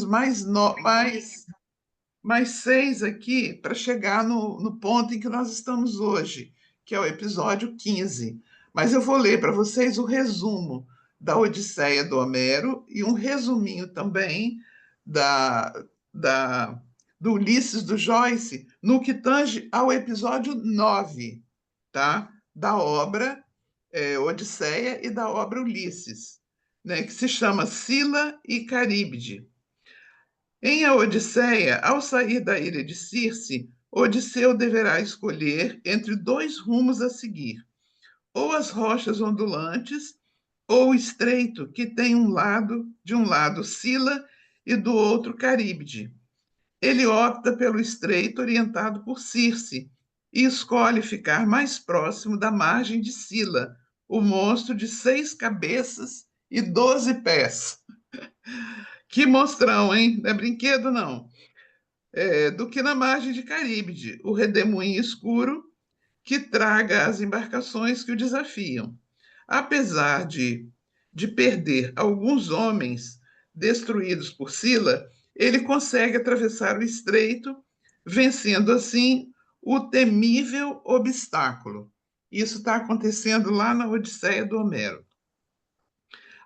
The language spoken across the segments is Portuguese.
mais, mais 6 aqui para chegar no ponto em que nós estamos hoje, que é o episódio 15. Mas eu vou ler para vocês o resumo da Odisseia do Homero e um resuminho também da, da, do Ulisses do Joyce, no que tange ao episódio 9, tá? Da obra Odisseia e da obra Ulisses, né? Que se chama Sila e Caríbide. Em A Odisseia, ao sair da ilha de Circe, Odisseu deverá escolher entre dois rumos a seguir: ou as rochas ondulantes, ou o estreito, que tem de um lado Sila e do outro Caríbide. Ele opta pelo estreito orientado por Circe e escolhe ficar mais próximo da margem de Sila, o monstro de 6 cabeças e 12 pés. Que monstrão, hein? Não é brinquedo, não. Do que na margem de Caríbide, o redemoinho escuro que traga as embarcações que o desafiam. Apesar de perder alguns homens destruídos por Sila, ele consegue atravessar o estreito, vencendo assim o temível obstáculo. Isso está acontecendo lá na Odisseia do Homero.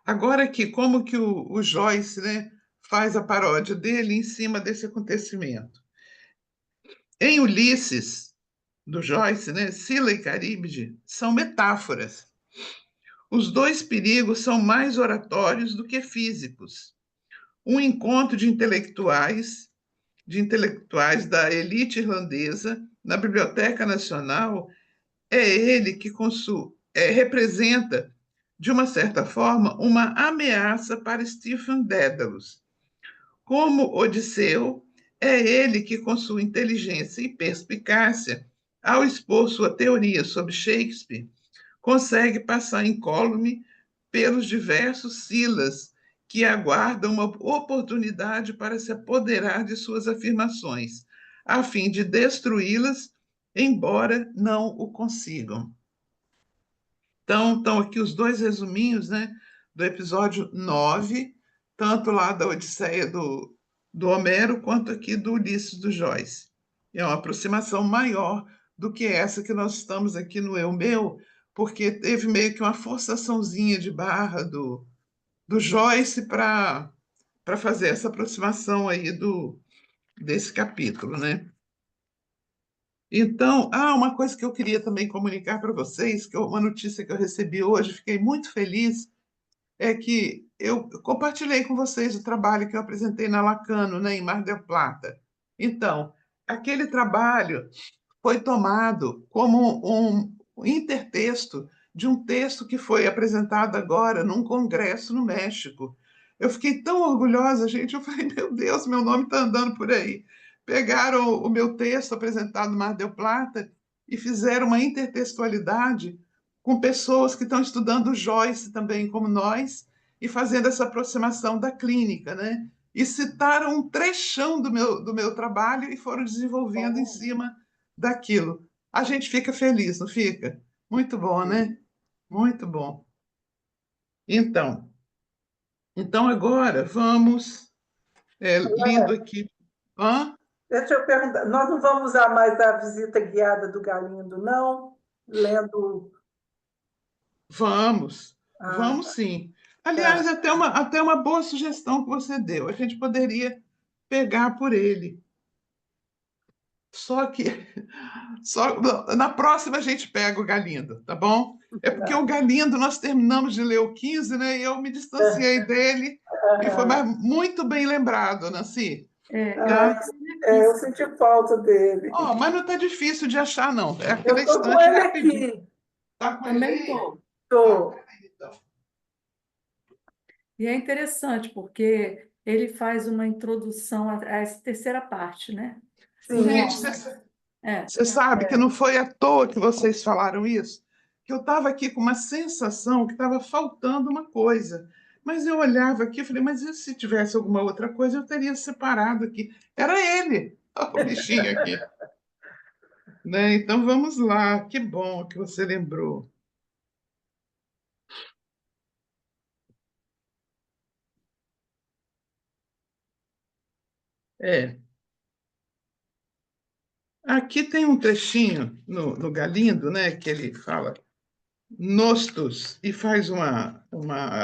Agora aqui, como que o Joyce, né, faz a paródia dele em cima desse acontecimento? Em Ulisses, do Joyce, né, Sila e Caríbide são metáforas. Os dois perigos são mais oratórios do que físicos. Um encontro de intelectuais da elite irlandesa na Biblioteca Nacional é ele que representa, de uma certa forma, uma ameaça para Stephen Dedalus. Como Odisseu, é ele que, com sua inteligência e perspicácia, ao expor sua teoria sobre Shakespeare, consegue passar incólume pelos diversos Silas que aguardam uma oportunidade para se apoderar de suas afirmações, a fim de destruí-las, embora não o consigam. Então, estão aqui os dois resuminhos, né, do episódio 9, tanto lá da Odisseia do Homero, quanto aqui do Ulisses do Joyce. É uma aproximação maior do que essa que nós estamos aqui no Eu Meu, porque teve meio que uma forçaçãozinha de barra do Joyce para fazer essa aproximação aí desse capítulo, né? Então, uma coisa que eu queria também comunicar para vocês, que é uma notícia que eu recebi hoje, fiquei muito feliz, é que eu compartilhei com vocês o trabalho que eu apresentei na Lacano, né, em Mar del Plata. Então, aquele trabalho foi tomado como um intertexto de um texto que foi apresentado agora num congresso no México. Eu fiquei tão orgulhosa, gente. Eu falei, meu Deus, meu nome está andando por aí. Pegaram o meu texto apresentado no Mar del Plata e fizeram uma intertextualidade com pessoas que estão estudando Joyce também, como nós, e fazendo essa aproximação da clínica, né? E citaram um trechão do meu trabalho e foram desenvolvendo em cima daquilo. A gente fica feliz, não fica? Muito bom, né? Muito bom. Então, então agora vamos lendo Olha, aqui. Hã? deixa eu perguntar, nós não vamos usar mais a visita guiada do Galindo, não? Lendo. Vamos, Ah, vamos sim. Aliás, tá. até uma boa sugestão que você deu. A gente poderia pegar por ele. Só que só na próxima a gente pega o Galindo, tá bom? É porque o Galindo nós terminamos de ler o 15, né? E eu me distanciei dele e foi muito bem lembrado, Nancy, Ah, tá? eu senti falta dele. Ó, mas não está difícil de achar, não. É aquela Eu estou com estante ele rapidinho. aqui. Tá com ele Também aí? estou. Ah, Estou. peraí, então. E é interessante, porque ele faz uma introdução a essa terceira parte, né? Sim. Gente, Nossa, é. você sabe que não foi à toa que vocês falaram isso? Que eu estava aqui com uma sensação que estava faltando uma coisa. Mas eu olhava aqui e falei, mas e se tivesse alguma outra coisa, eu teria separado aqui. Era ele, o bichinho aqui. Né? Então vamos lá, que bom que você lembrou. É. Aqui tem um trechinho no Galindo, né, que ele fala Nostos e faz uma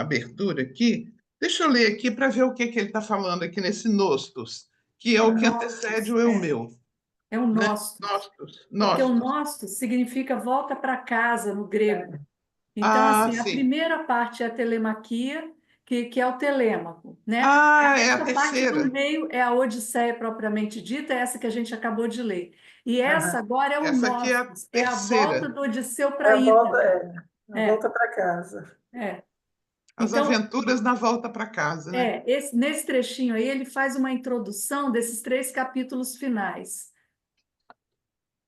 abertura aqui. Deixa eu ler aqui para ver o que ele está falando aqui nesse Nostos, que é o que antecede Nostos, o eu meu, é o né? nostos, Nostos, porque o nostos. nostos significa volta para casa no grego. Então, Ah, assim, a sim. primeira parte é a telemaquia, que é o telêmaco, né? Ah, é a Essa parte do terceira. meio é a Odisseia propriamente dita, essa que a gente acabou de ler. E essa Aham. agora é o Essa aqui é a Nostos, é a volta terceira. do Odisseu É para a volta, Ítaca. a É, volta para casa. é. As Então, aventuras na volta para casa, né? nesse trechinho aí, ele faz uma introdução desses 3 capítulos finais.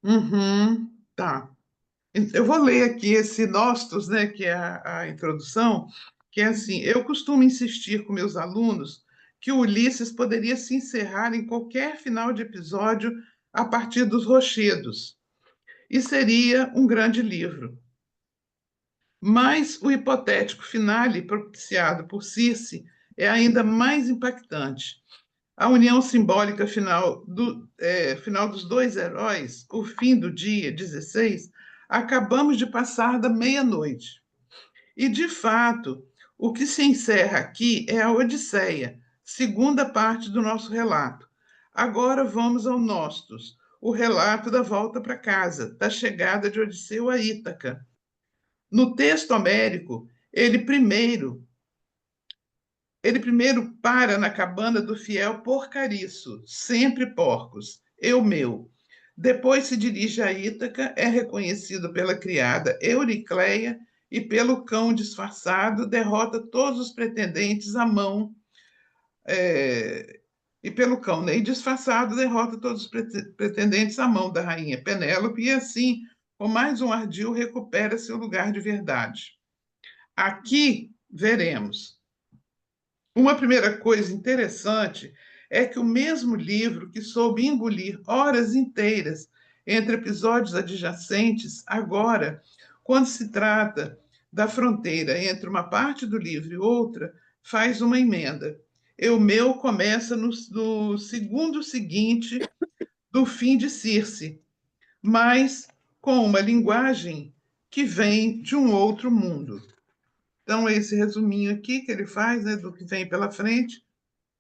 Uhum, tá. Eu vou ler aqui esse Nostos, né, que é a introdução, que é assim: eu costumo insistir com meus alunos que o Ulisses poderia se encerrar em qualquer final de episódio a partir dos rochedos, e seria um grande livro. Mas o hipotético finale propiciado por Circe é ainda mais impactante. A união simbólica final dos dois heróis, o fim do dia 16, acabamos de passar da meia-noite. E, de fato, o que se encerra aqui é a Odisseia, segunda parte do nosso relato. Agora vamos ao Nostos, o relato da volta para casa, da chegada de Odisseu a Ítaca. No texto homérico, ele primeiro para na cabana do fiel Porcariço, sempre porcos, eu meu. Depois se dirige a Ítaca, é reconhecido pela criada Euricleia e pelo cão disfarçado, derrota todos os pretendentes à mão, e pelo cão, né? E disfarçado derrota todos os pretendentes à mão da rainha Penélope, e assim, com mais um ardil, recupera seu lugar de verdade. Aqui veremos. Uma primeira coisa interessante é que o mesmo livro que soube engolir horas inteiras entre episódios adjacentes, agora, quando se trata da fronteira entre uma parte do livro e outra, faz uma emenda. O meu começa no segundo seguinte do fim de Circe, mas com uma linguagem que vem de um outro mundo. Então, esse resuminho aqui que ele faz, né, do que vem pela frente.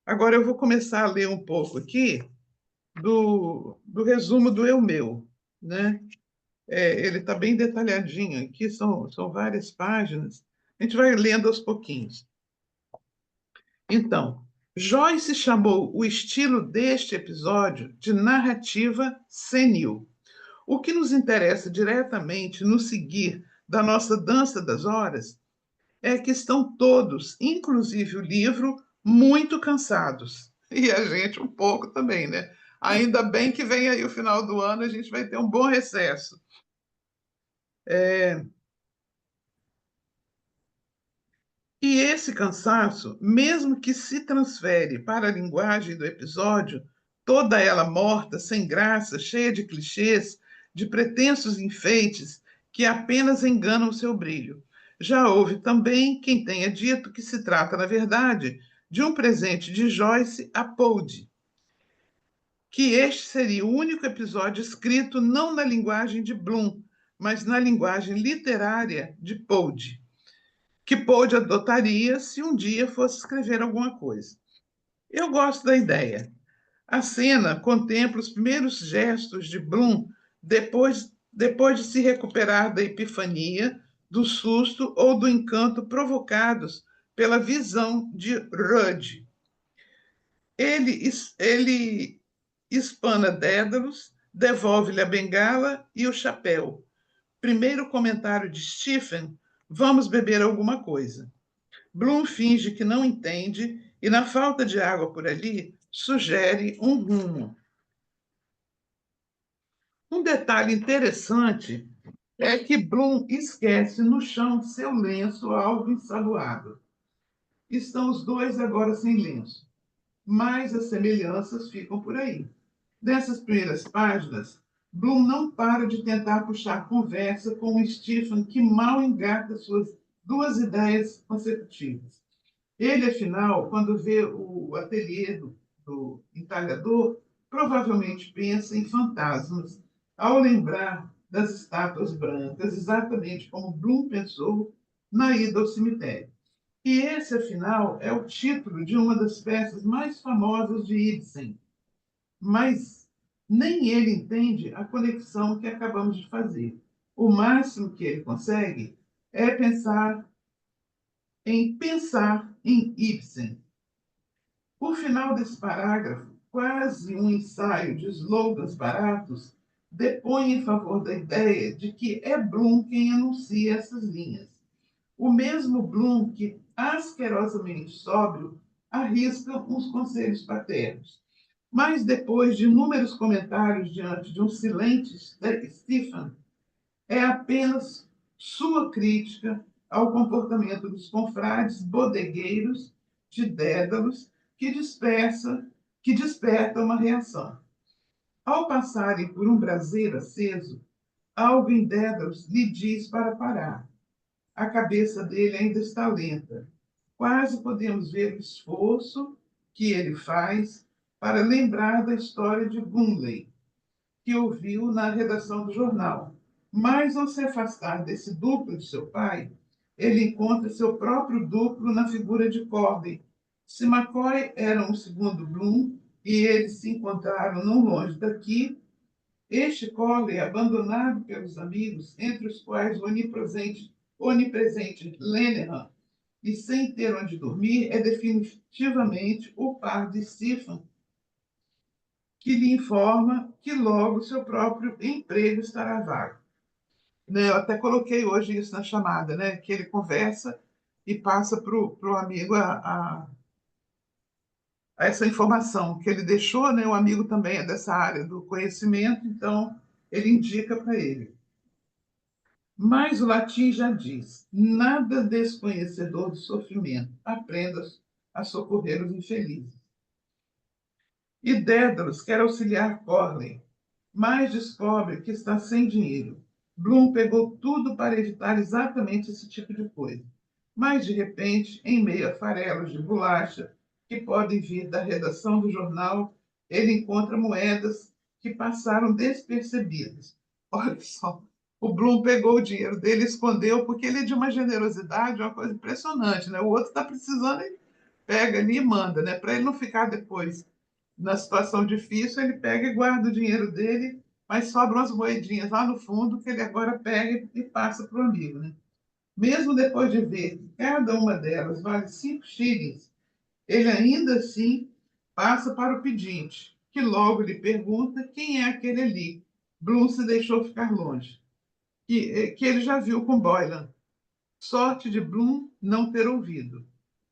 Agora eu vou começar a ler um pouco aqui do resumo do Eu Meu, né? Ele está bem detalhadinho aqui, são várias páginas. A gente vai lendo aos pouquinhos. Então, Joyce chamou o estilo deste episódio de narrativa senil. O que nos interessa diretamente no seguir da nossa dança das horas é que estão todos, inclusive o livro, muito cansados. E a gente um pouco também, né? Ainda bem que vem aí o final do ano, a gente vai ter um bom recesso. E esse cansaço, mesmo que se transfere para a linguagem do episódio, toda ela morta, sem graça, cheia de clichês, de pretensos enfeites que apenas enganam seu brilho. Já houve também quem tenha dito que se trata, na verdade, de um presente de Joyce a Poe, que este seria o único episódio escrito não na linguagem de Bloom, mas na linguagem literária de Poe, que Poe adotaria se um dia fosse escrever alguma coisa. Eu gosto da ideia. A cena contempla os primeiros gestos de Bloom depois de se recuperar da epifania, do susto ou do encanto provocados pela visão de Rudd. Ele espana Dédalus, devolve-lhe a bengala e o chapéu. Primeiro comentário de Stephen: vamos beber alguma coisa. Bloom finge que não entende e, na falta de água por ali, sugere um rumo. Um detalhe interessante é que Bloom esquece no chão seu lenço algo ensaboado. Estão os dois agora sem lenço, mas as semelhanças ficam por aí. Nessas primeiras páginas, Bloom não para de tentar puxar conversa com o Stephen, que mal engata suas duas ideias consecutivas. Ele, afinal, quando vê o ateliê do entalhador provavelmente pensa em fantasmas ao lembrar das estátuas brancas, exatamente como Bloom pensou na ida ao cemitério. E esse, afinal, é o título de uma das peças mais famosas de Ibsen. Mas nem ele entende a conexão que acabamos de fazer. O máximo que ele consegue é pensar em Ibsen. O final desse parágrafo, quase um ensaio de slogans baratos, depõe em favor da ideia de que é Bloom quem anuncia essas linhas. O mesmo Bloom que, asquerosamente sóbrio, arrisca uns conselhos paternos. Mas depois de inúmeros comentários diante de um silente Stephen, é apenas sua crítica ao comportamento dos confrades bodegueiros de Dédalus que desperta uma reação. Ao passarem por um braseiro aceso, algo em Dédalus lhe diz para parar. A cabeça dele ainda está lenta. Quase podemos ver o esforço que ele faz para lembrar da história de Gunley, que ouviu na redação do jornal. Mas, ao se afastar desse duplo de seu pai, ele encontra seu próprio duplo na figura de Corley. Se McCoy era um segundo Bloom e eles se encontraram não longe daqui, este Corley, abandonado pelos amigos, entre os quais o onipresente Lenihan, e sem ter onde dormir, é definitivamente o par de Stephen, que lhe informa que logo seu próprio emprego estará vago. Né, eu até coloquei hoje isso na chamada, né, que ele conversa e passa para o amigo a essa informação que ele deixou, né, o amigo também é dessa área do conhecimento, então ele indica para ele. Mas o latim já diz: nada desconhecedor do sofrimento, aprenda a socorrer os infelizes. E Dédalus quer auxiliar Corley, mas descobre que está sem dinheiro. Bloom pegou tudo para evitar exatamente esse tipo de coisa. Mas, de repente, em meio a farelos de bolacha que podem vir da redação do jornal, ele encontra moedas que passaram despercebidas. Olha só, o Bloom pegou o dinheiro dele e escondeu, porque ele é de uma generosidade, uma coisa impressionante, né? O outro está precisando, ele pega ali e manda, né? Para ele não ficar depois na situação difícil, ele pega e guarda o dinheiro dele, mas sobram umas moedinhas lá no fundo que ele agora pega e passa para o amigo, né? Mesmo depois de ver que cada uma delas vale 5 shillings, ele ainda assim passa para o pedinte, que logo lhe pergunta quem é aquele ali. Bloom se deixou ficar longe, que ele já viu com Boylan. Sorte de Bloom não ter ouvido.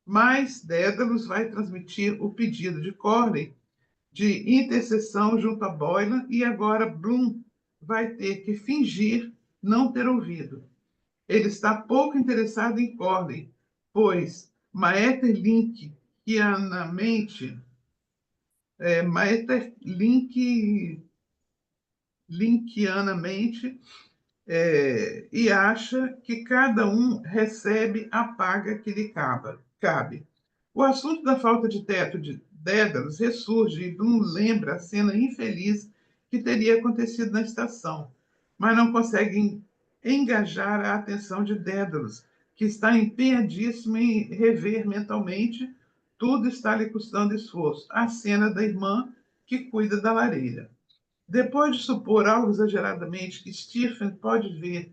Mas Dédalus vai transmitir o pedido de Corley de intercessão junto a Boylan e agora Bloom vai ter que fingir não ter ouvido. Ele está pouco interessado em Corley, pois Linkianamente e acha que cada um recebe a paga que lhe cabe. O assunto da falta de teto de Dédalus ressurge e Bloom lembra a cena infeliz que teria acontecido na estação, mas não consegue engajar a atenção de Dédalus, que está empenhadíssimo em rever mentalmente tudo está lhe custando esforço, a cena da irmã que cuida da lareira. Depois de supor algo exageradamente que Stephen pode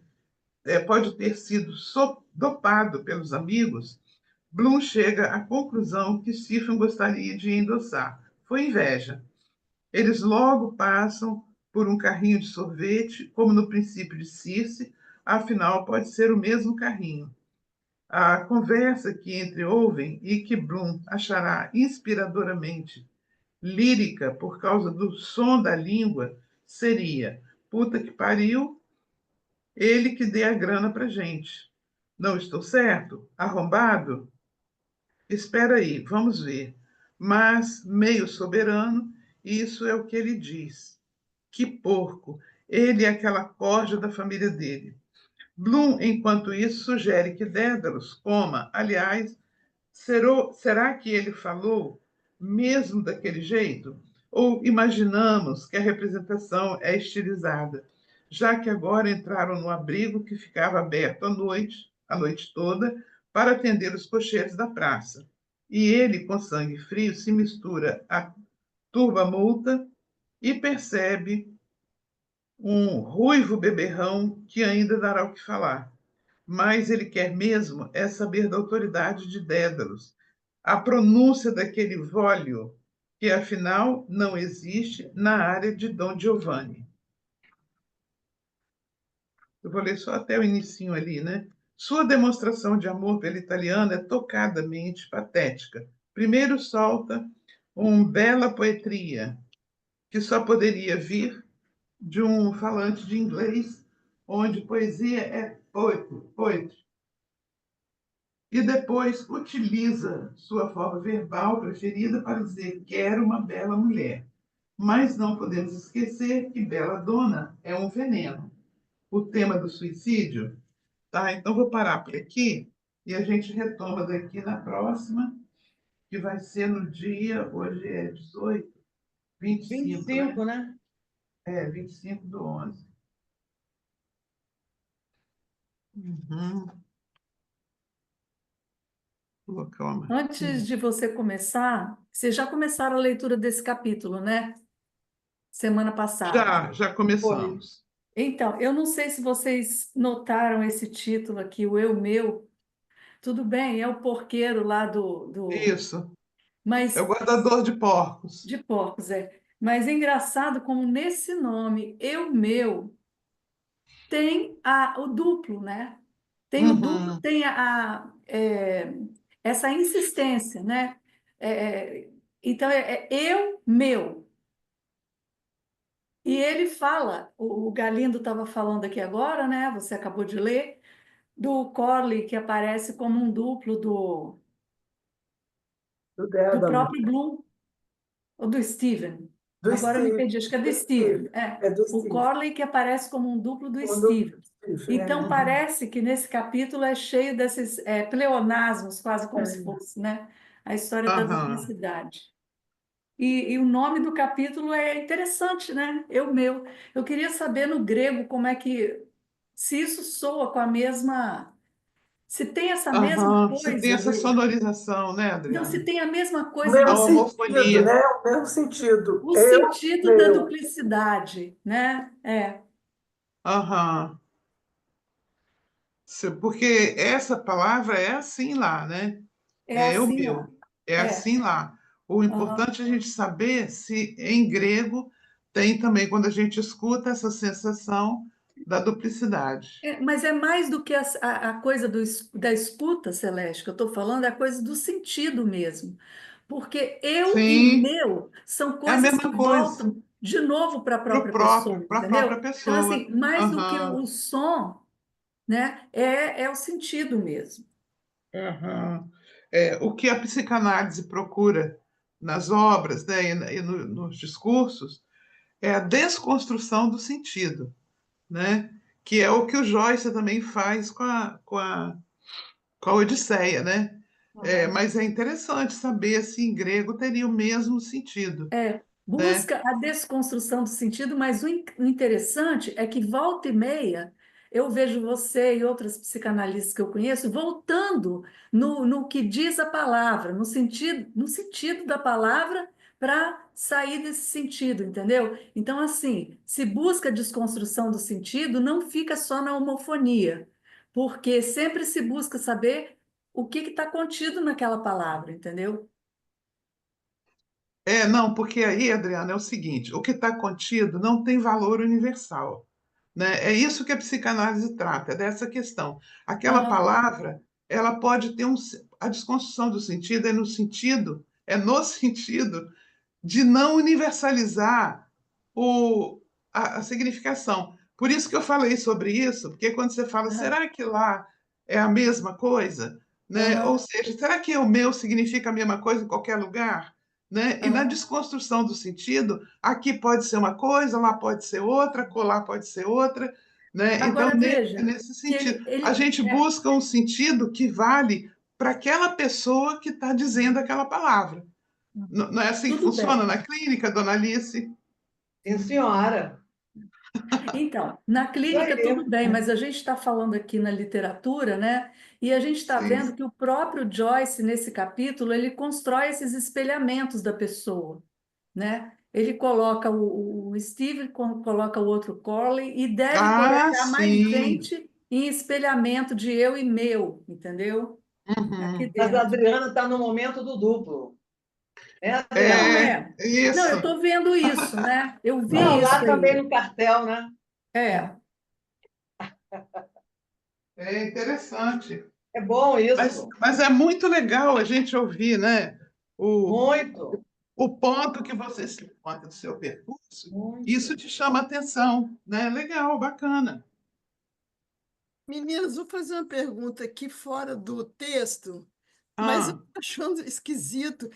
ter sido dopado pelos amigos, Bloom chega à conclusão que Stephen gostaria de endossar. Foi inveja. Eles logo passam por um carrinho de sorvete, como no princípio de Circe, afinal pode ser o mesmo carrinho. A conversa que entreouvem e que Bloom achará inspiradoramente lírica por causa do som da língua seria: puta que pariu, ele que dê a grana pra gente. Não estou certo? Arrombado? Espera aí, vamos ver. Mas, meio soberano, isso é o que ele diz. Que porco! Ele é aquela corja da família dele. Bloom, enquanto isso, sugere que Dédalus coma. Aliás, será que ele falou mesmo daquele jeito? Ou imaginamos que a representação é estilizada, já que agora entraram no abrigo que ficava aberto a noite toda, para atender os cocheiros da praça? E ele, com sangue frio, se mistura à turba multa e percebe um ruivo beberrão que ainda dará o que falar. Mas ele quer mesmo é saber da autoridade de Dédalus, a pronúncia daquele vólio, que afinal não existe na área de Dom Giovanni. Eu vou ler só até o inicinho ali, né? Sua demonstração de amor pela italiana é tocadamente patética. Primeiro solta bela poetria, que só poderia vir de um falante de inglês, onde poesia é poetry. E depois utiliza sua forma verbal preferida para dizer quero uma bela mulher. Mas não podemos esquecer que bela dona é um veneno. O tema do suicídio, tá? Então vou parar por aqui e a gente retoma daqui na próxima, que vai ser no dia, hoje é 18, 25, né? 25, né? 25/11. Uhum. Vou colocar uma Antes de você começar, vocês já começaram a leitura desse capítulo, né? Semana passada. Já Foi. começamos. Então, eu não sei se vocês notaram esse título aqui, o Eu Meu. Tudo bem, é o porqueiro lá Isso. É o mas guardador de porcos. de porcos, é. Mas é engraçado como nesse nome, Eu Meu, tem o duplo, né? Tem o duplo, Uhum. tem essa insistência, né? Então, é eu, meu. E ele fala, o Galindo estava falando aqui agora, né? Você acabou de ler, do Corley, que aparece como um duplo Do do Dédalo. próprio Bloom, ou do Steven. Do Agora eu me Steve. perdi, acho que é do Do Steve. Steven. É, É do o Steve. Corley que aparece como um duplo do Quando Steven. Steve, Então, parece que nesse capítulo é cheio desses pleonasmos, quase como se fosse, né? A história da Aham. duplicidade. E o nome do capítulo é interessante, né? Eu meu. Eu queria saber no grego como é que, se isso soa com a mesma, se tem essa mesma Aham. Você tem coisa, essa sonorização, né, não, se Adriana? tem a mesma o coisa mesmo A do sentido, homofonia. né? O mesmo sentido. o Eu, sentido da meu. duplicidade, né? Aham. Porque essa palavra é assim lá, né? É É o assim lá. meu. É É. assim lá. O Aham. importante é a gente saber se em grego tem também, quando a gente escuta essa sensação da duplicidade. Mas é mais do que a coisa da escuta, Celeste, que eu estou falando, é a coisa do sentido mesmo. Porque eu e Sim, meu são é a coisas que mesma coisa. voltam de novo para a Para o própria pessoa, próprio, para a entendeu? própria Então, pessoa. assim, mais do que Aham, o som, né, é o sentido mesmo. aham. O que a psicanálise procura nas obras, né, nos discursos é a desconstrução do sentido, né? Que é o que o Joyce também faz com a Odisseia, né? Aham. Mas é interessante saber se em grego teria o mesmo sentido, né? Busca a desconstrução do sentido, mas o interessante é que volta e meia eu vejo você e outras psicanalistas que eu conheço voltando no que diz a palavra, no sentido da palavra para sair desse sentido, entendeu? Então, assim, se busca a desconstrução do sentido, não fica só na homofonia, porque sempre se busca saber o que está contido naquela palavra, entendeu? Não, porque aí, Adriana, é o seguinte: o que está contido não tem valor universal, né? É isso que a psicanálise trata, é dessa questão. Aquela Aham, palavra, ela pode ter a desconstrução do sentido é no sentido de não universalizar a significação. Por isso que eu falei sobre isso, porque quando você fala, aham, será que lá é a mesma coisa? Né? Ou aham, seja, será que o meu significa a mesma coisa em qualquer lugar? Né? E na aham. desconstrução do sentido, aqui pode ser uma coisa, lá pode ser outra, colar pode ser outra. Né? Então, Agora veja nesse que sentido, a gente busca um sentido que vale para aquela pessoa que está dizendo aquela palavra. Não é assim que Tudo funciona bem. na clínica, dona Alice? Sim, senhora. Então, na Isso clínica tudo aí. bem, mas a gente está falando aqui na literatura, né? E a gente está Sim. vendo que o próprio Joyce, nesse capítulo, ele constrói esses espelhamentos da pessoa, né? Ele coloca o Steve, coloca o outro Corley, e deve Ah, colocar mais sim. gente em espelhamento de eu e meu, entendeu? Aqui Uhum. Mas a dentro. Adriana está no momento do duplo. É, Não, Adriana? É, é. Não, eu isso. estou vendo isso, né? Eu Não, vi lá isso também aí. no cartel, né? É. É interessante. É bom isso. Mas é muito legal a gente ouvir, né? O, Muito, o ponto que você se encontra no seu percurso, isso muito. te chama atenção, né? Legal, bacana. Meninas, vou fazer uma pergunta aqui fora do texto, mas eu Ah, estou achando esquisito.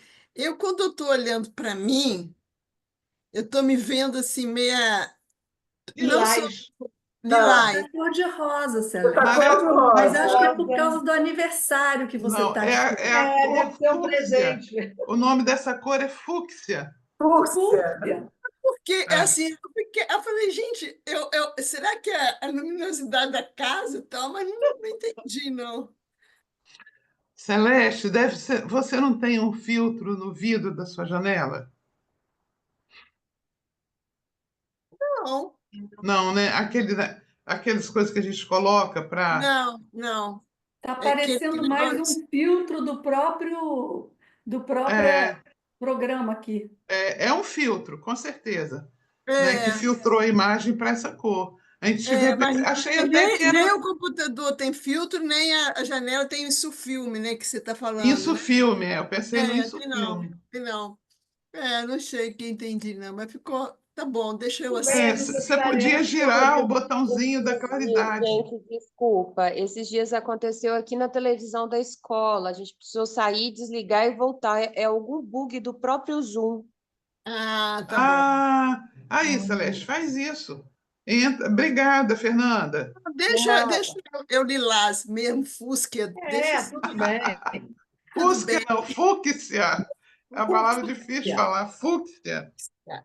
Quando eu estou olhando para mim, eu estou me vendo assim, meia. Não sou Lilás. lilás. Ah, É cor de rosa, você tá Celeste. cor de Mas acho que é rosa. por Rosa. causa do aniversário que você não, está é a É, cor deve ser um fúcsia. presente. O nome dessa cor é fúcsia. Fúcsia. fúcsia. Porque, É. assim, eu falei, gente, será que é a luminosidade da casa e tal? Mas não entendi, não. Celeste, deve ser. Você não tem um filtro no vidro da sua janela? Não, Não, né? Aqueles coisas que a gente coloca para. não, não. Está É aquele parecendo mais negócio. um filtro do próprio É, programa aqui. é um filtro, com certeza, né? Que É, filtrou a imagem para essa cor. A gente vê, mas achei até que nem era o computador tem filtro, nem a janela tem isso filme, né, que você está falando, isso né? filme. Eu pensei no isso Tem não, filme. tem não. Não sei que entendi, não, mas ficou. Tá bom, deixa eu Tudo bem, É, assim. você aniversariante podia todo girar dia. o botãozinho da Esses claridade. gente, desculpa. Esses dias aconteceu aqui na televisão da escola. A gente precisou sair, desligar e voltar. É algum bug do próprio Zoom. Ah, tá bom. Ah, aí, Celeste, faz isso. Entra. Obrigada, Fernanda. Deixa eu lilás mesmo, fúsquia, deixa É, assim, tudo bem. tudo Fúcsia, bem. não, fúcsia. É a palavra difícil de Fúcsia. falar, fúcsia.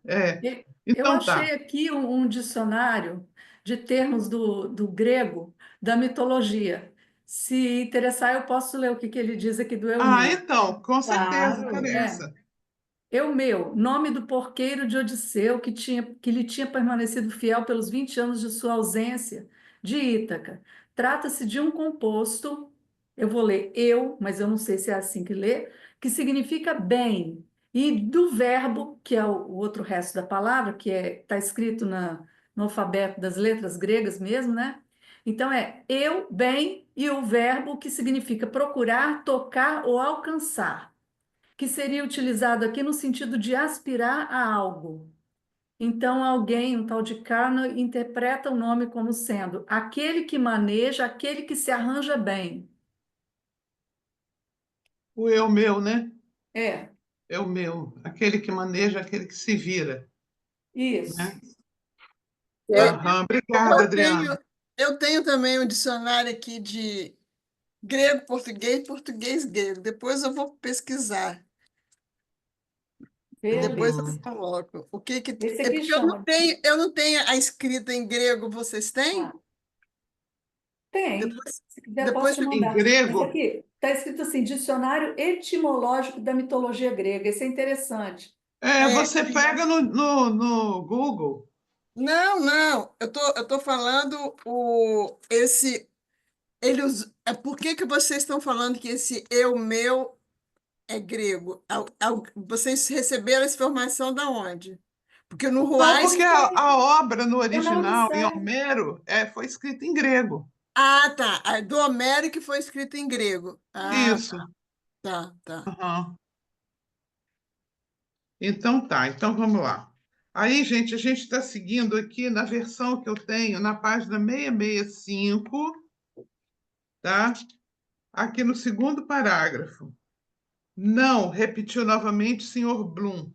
É. Eu Então achei tá. aqui um dicionário de termos do grego, da mitologia. Se interessar, eu posso ler o que ele diz aqui do eu Ah, meu. então, com certeza, Claro. É. interessa. Eu meu, nome do porqueiro de Odisseu, que lhe tinha permanecido fiel pelos 20 anos de sua ausência de Ítaca. Trata-se de um composto, eu vou ler eu, mas eu não sei se é assim que lê, que significa bem, e do verbo, que é o outro resto da palavra, que está escrito no alfabeto das letras gregas mesmo, né? Então é eu, bem, e o verbo que significa procurar, tocar ou alcançar, que seria utilizado aqui no sentido de aspirar a algo. Então, alguém, um tal de Carnot, interpreta o nome como sendo aquele que maneja, aquele que se arranja bem. O eu meu, né? É, É o meu. Aquele que maneja, aquele que se vira, isso. né? Eu, Aham, obrigada, eu tenho, Adriana. eu tenho também um dicionário aqui de grego, português, português, grego. Depois eu vou pesquisar. Depois eu Uhum. Beleza. coloco. Esse É aqui porque chama. eu não tenho a escrita em grego, vocês têm? Ah, tem. Depois, Se quiser, posso depois te você Em mandar. Esse grego, aqui está escrito assim: Dicionário Etimológico da Mitologia Grega. Esse é interessante. é, você pega no Google. não, eu tô falando por que vocês estão falando que esse eu meu é grego? Vocês receberam essa informação da onde? Porque no Não, porque Ruais. a obra no Está na original, em Odisseia. Homero, foi escrita em grego. Ah, tá. A do Homero que foi escrito em grego. Ah, Isso. tá. Aham. Então tá, então vamos lá. Aí, gente, a gente está seguindo aqui na versão que eu tenho, na página 665, tá? Aqui no segundo parágrafo. Não, repetiu novamente o senhor Bloom.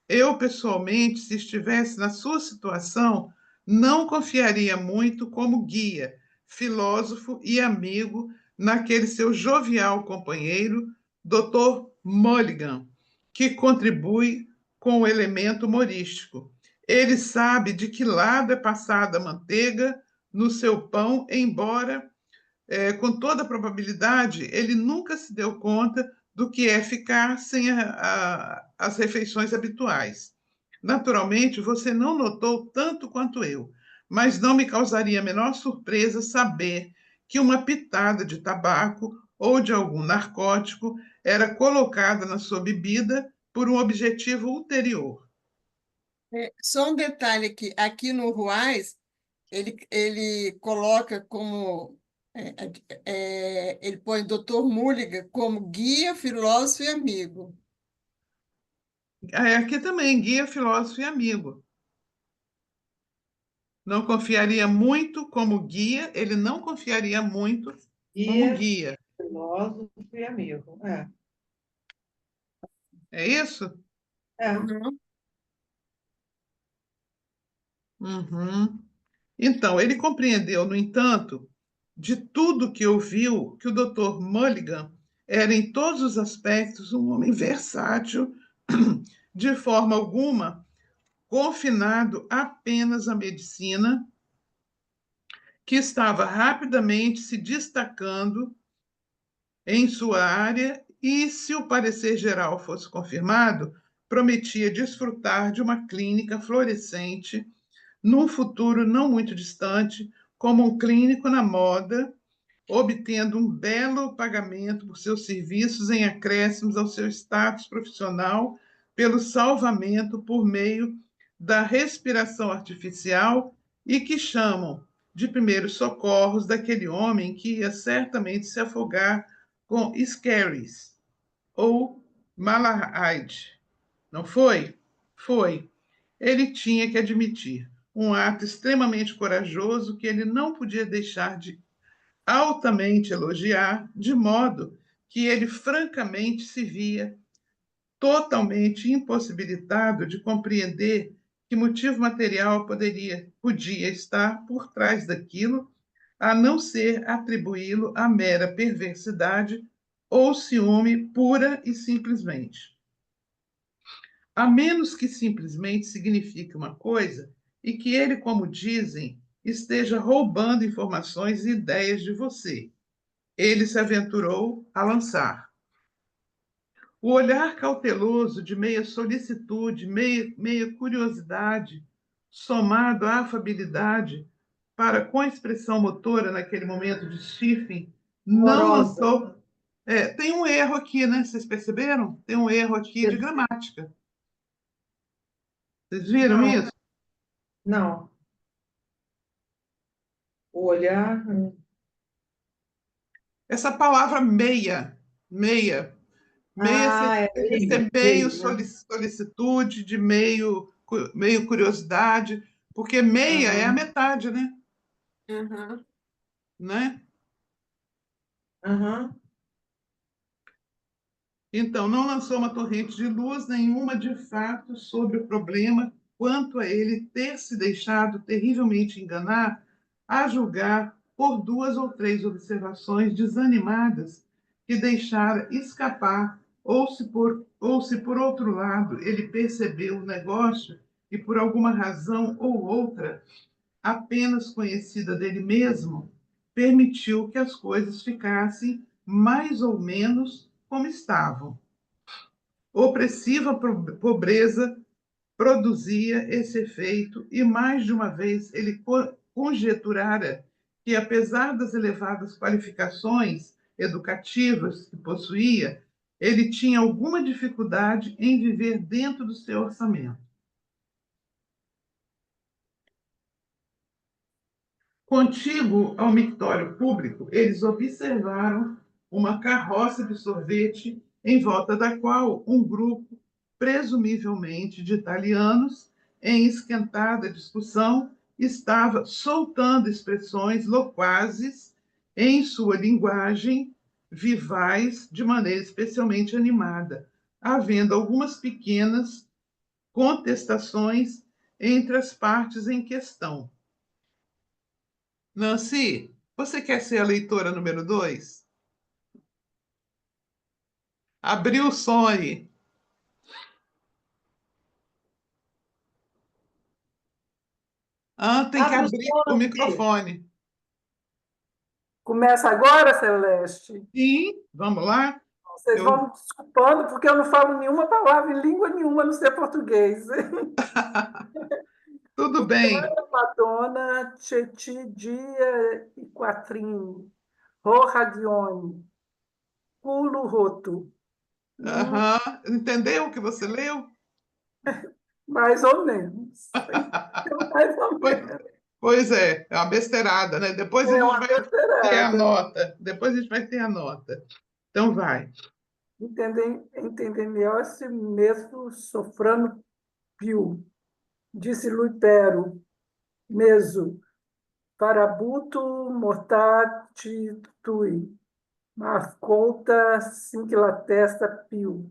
Eu, pessoalmente, se estivesse na sua situação, não confiaria muito como guia, filósofo e amigo naquele seu jovial companheiro, Dr. Mulligan, que contribui com o elemento humorístico. Ele sabe de que lado é passada a manteiga no seu pão, embora, com toda probabilidade, ele nunca se deu conta do que é ficar sem as refeições habituais. Naturalmente, você não notou tanto quanto eu, mas não me causaria a menor surpresa saber que uma pitada de tabaco ou de algum narcótico era colocada na sua bebida por um objetivo ulterior. Só um detalhe aqui, aqui no Ruais, ele coloca como, ele põe Dr. Mulligan como guia, filósofo e amigo. Aqui também, guia, filósofo e amigo. Não confiaria muito como guia, ele não confiaria muito como Guia, guia. filósofo e amigo. É. É isso? É. Uhum. Uhum. Então, ele compreendeu, no entanto, de tudo que ouviu, que o Dr. Mulligan era, em todos os aspectos, um homem versátil, de forma alguma confinado apenas à medicina, que estava rapidamente se destacando em sua área e, se o parecer geral fosse confirmado, prometia desfrutar de uma clínica florescente num futuro não muito distante, como um clínico na moda, obtendo um belo pagamento por seus serviços em acréscimos ao seu status profissional pelo salvamento por meio da respiração artificial e que chamam de primeiros socorros daquele homem que ia certamente se afogar com Scaries ou Malahide. Não foi? Foi. Ele tinha que admitir um ato extremamente corajoso que ele não podia deixar de altamente elogiar, de modo que ele francamente se via totalmente impossibilitado de compreender que motivo material podia estar por trás daquilo, a não ser atribuí-lo à mera perversidade ou ciúme pura e simplesmente. A menos que simplesmente signifique uma coisa e que ele, como dizem, esteja roubando informações e ideias de você. Ele se aventurou a lançar. O olhar cauteloso de meia solicitude, meia curiosidade, somado à afabilidade, para com a expressão motora naquele momento de Stephen, não Amorosa. lançou. Tem um erro aqui, né? Vocês perceberam? Tem um erro aqui de gramática. Vocês viram Não, isso? não. O olhar. Essa palavra meia Ah, é seria meio, ser meio meio, né? solicitude, de meio curiosidade, porque meia é a Aham, metade, né? Uhum. Né? aham. Então, não lançou uma torrente de luz nenhuma de fato sobre o problema quanto a ele ter se deixado terrivelmente enganar, a julgar por duas ou três observações desanimadas que deixara escapar, ou se por outro lado ele percebeu o negócio e por alguma razão ou outra, apenas conhecida dele mesmo, permitiu que as coisas ficassem mais ou menos como estavam. Opressiva pobreza produzia esse efeito, e mais de uma vez ele conjeturara que, apesar das elevadas qualificações educativas que possuía, ele tinha alguma dificuldade em viver dentro do seu orçamento. Contíguo ao mictório público, eles observaram uma carroça de sorvete em volta da qual um grupo, presumivelmente de italianos, em esquentada discussão, estava soltando expressões loquazes em sua linguagem vivaz de maneira especialmente animada, havendo algumas pequenas contestações entre as partes em questão. Nancy, você quer ser a leitora número 2? Abriu o som aí. Ah, tem que Abre o abrir o som. microfone. Começa agora, Celeste? Sim, vamos lá? Vocês Eu... vão me desculpando, porque eu não falo nenhuma palavra em língua nenhuma, no ser português. Tudo bem. Madonna, Ceti, Dia e Quattrini, Roragione, Culo Roto. Aham. Entendeu o que você leu? Mais ou menos. Mais ou Pois, menos. pois é uma besteirada, né? Depois a É gente uma vai ter a besteirada. nota. Depois a gente vai ter a nota. Então vai. Entender melhor esse mesmo sofrano pio, disse Luitero, meso, farabuto mortatitui, mascolta cinquilatesta pio.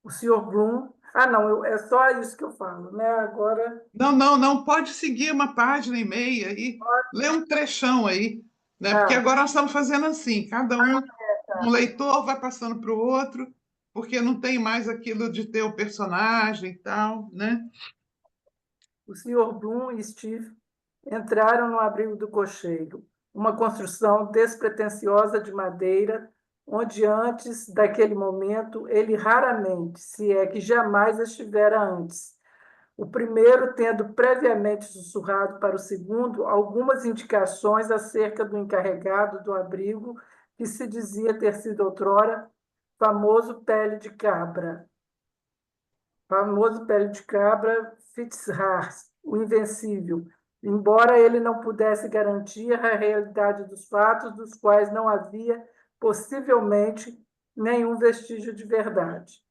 O senhor Bloom... Ah, não, é só isso que eu falo, né? Agora, Não, não, não pode seguir uma página e meia aí. Lê um trechão aí, né? Porque tá, agora nós estamos fazendo assim, cada um leitor vai passando para o outro, porque não tem mais aquilo de ter o personagem e tal, né? o senhor Bloom e Steve entraram no abrigo do cocheiro, uma construção despretensiosa de madeira, onde antes daquele momento ele raramente, se é que jamais estivera antes. O primeiro tendo previamente sussurrado para o segundo algumas indicações acerca do encarregado do abrigo, que se dizia ter sido outrora famoso pele de cabra Fitzharris, o invencível, embora ele não pudesse garantir a realidade dos fatos, dos quais não havia, possivelmente, nenhum vestígio de verdade.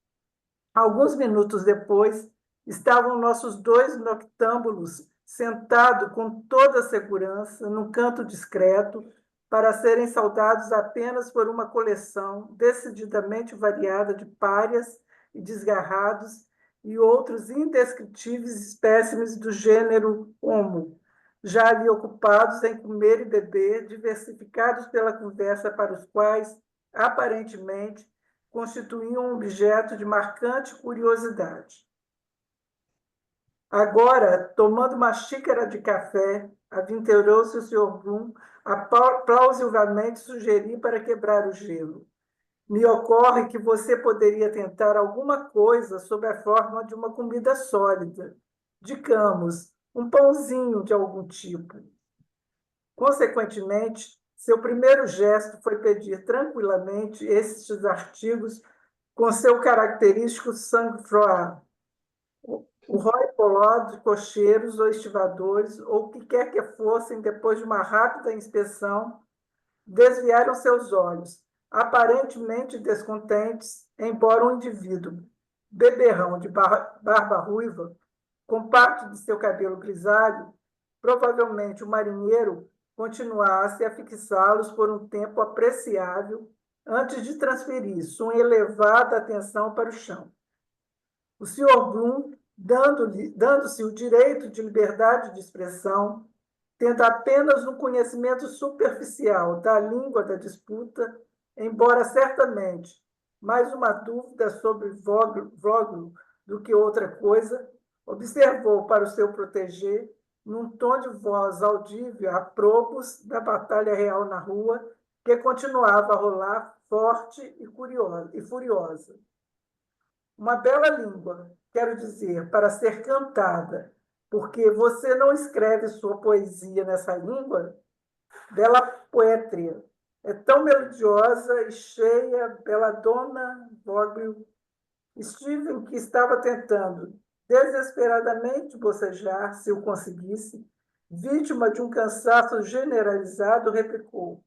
Alguns minutos depois, estavam nossos dois noctâmbulos sentados com toda a segurança num canto discreto, para serem saudados apenas por uma coleção decididamente variada de párias e desgarrados e outros indescritíveis espécimes do gênero Homo, já ali ocupados em comer e beber, diversificados pela conversa, para os quais, aparentemente, constituíam um objeto de marcante curiosidade. Agora, tomando uma xícara de café, aventurou-se o Sr. Bloom a plausivelmente sugerir para quebrar o gelo. Me ocorre que você poderia tentar alguma coisa sob a forma de uma comida sólida. Digamos, um pãozinho de algum tipo. Consequentemente, seu primeiro gesto foi pedir tranquilamente estes artigos com seu característico sang-froid. O Roy Poló de cocheiros ou estivadores, ou o que quer que fossem, depois de uma rápida inspeção, desviaram seus olhos, aparentemente descontentes, embora um indivíduo beberrão de barba ruiva, com parte de seu cabelo grisalho, provavelmente o marinheiro, continuasse a fixá-los por um tempo apreciável antes de transferir sua elevada atenção para o chão. O Sr. Bloom, dando-se o direito de liberdade de expressão, tendo apenas um conhecimento superficial da língua da disputa, embora certamente mais uma dúvida sobre Vogel do que outra coisa, observou para o seu protegê, num tom de voz audível, apropos da batalha real na rua, que continuava a rolar forte e furiosa. Uma bela língua, quero dizer, para ser cantada, porque você não escreve sua poesia nessa língua? Bela poetria. É tão melodiosa e cheia, belladonna, Vogel. Stephen, que estava tentando desesperadamente bocejar, se o conseguisse, vítima de um cansaço generalizado, replicou: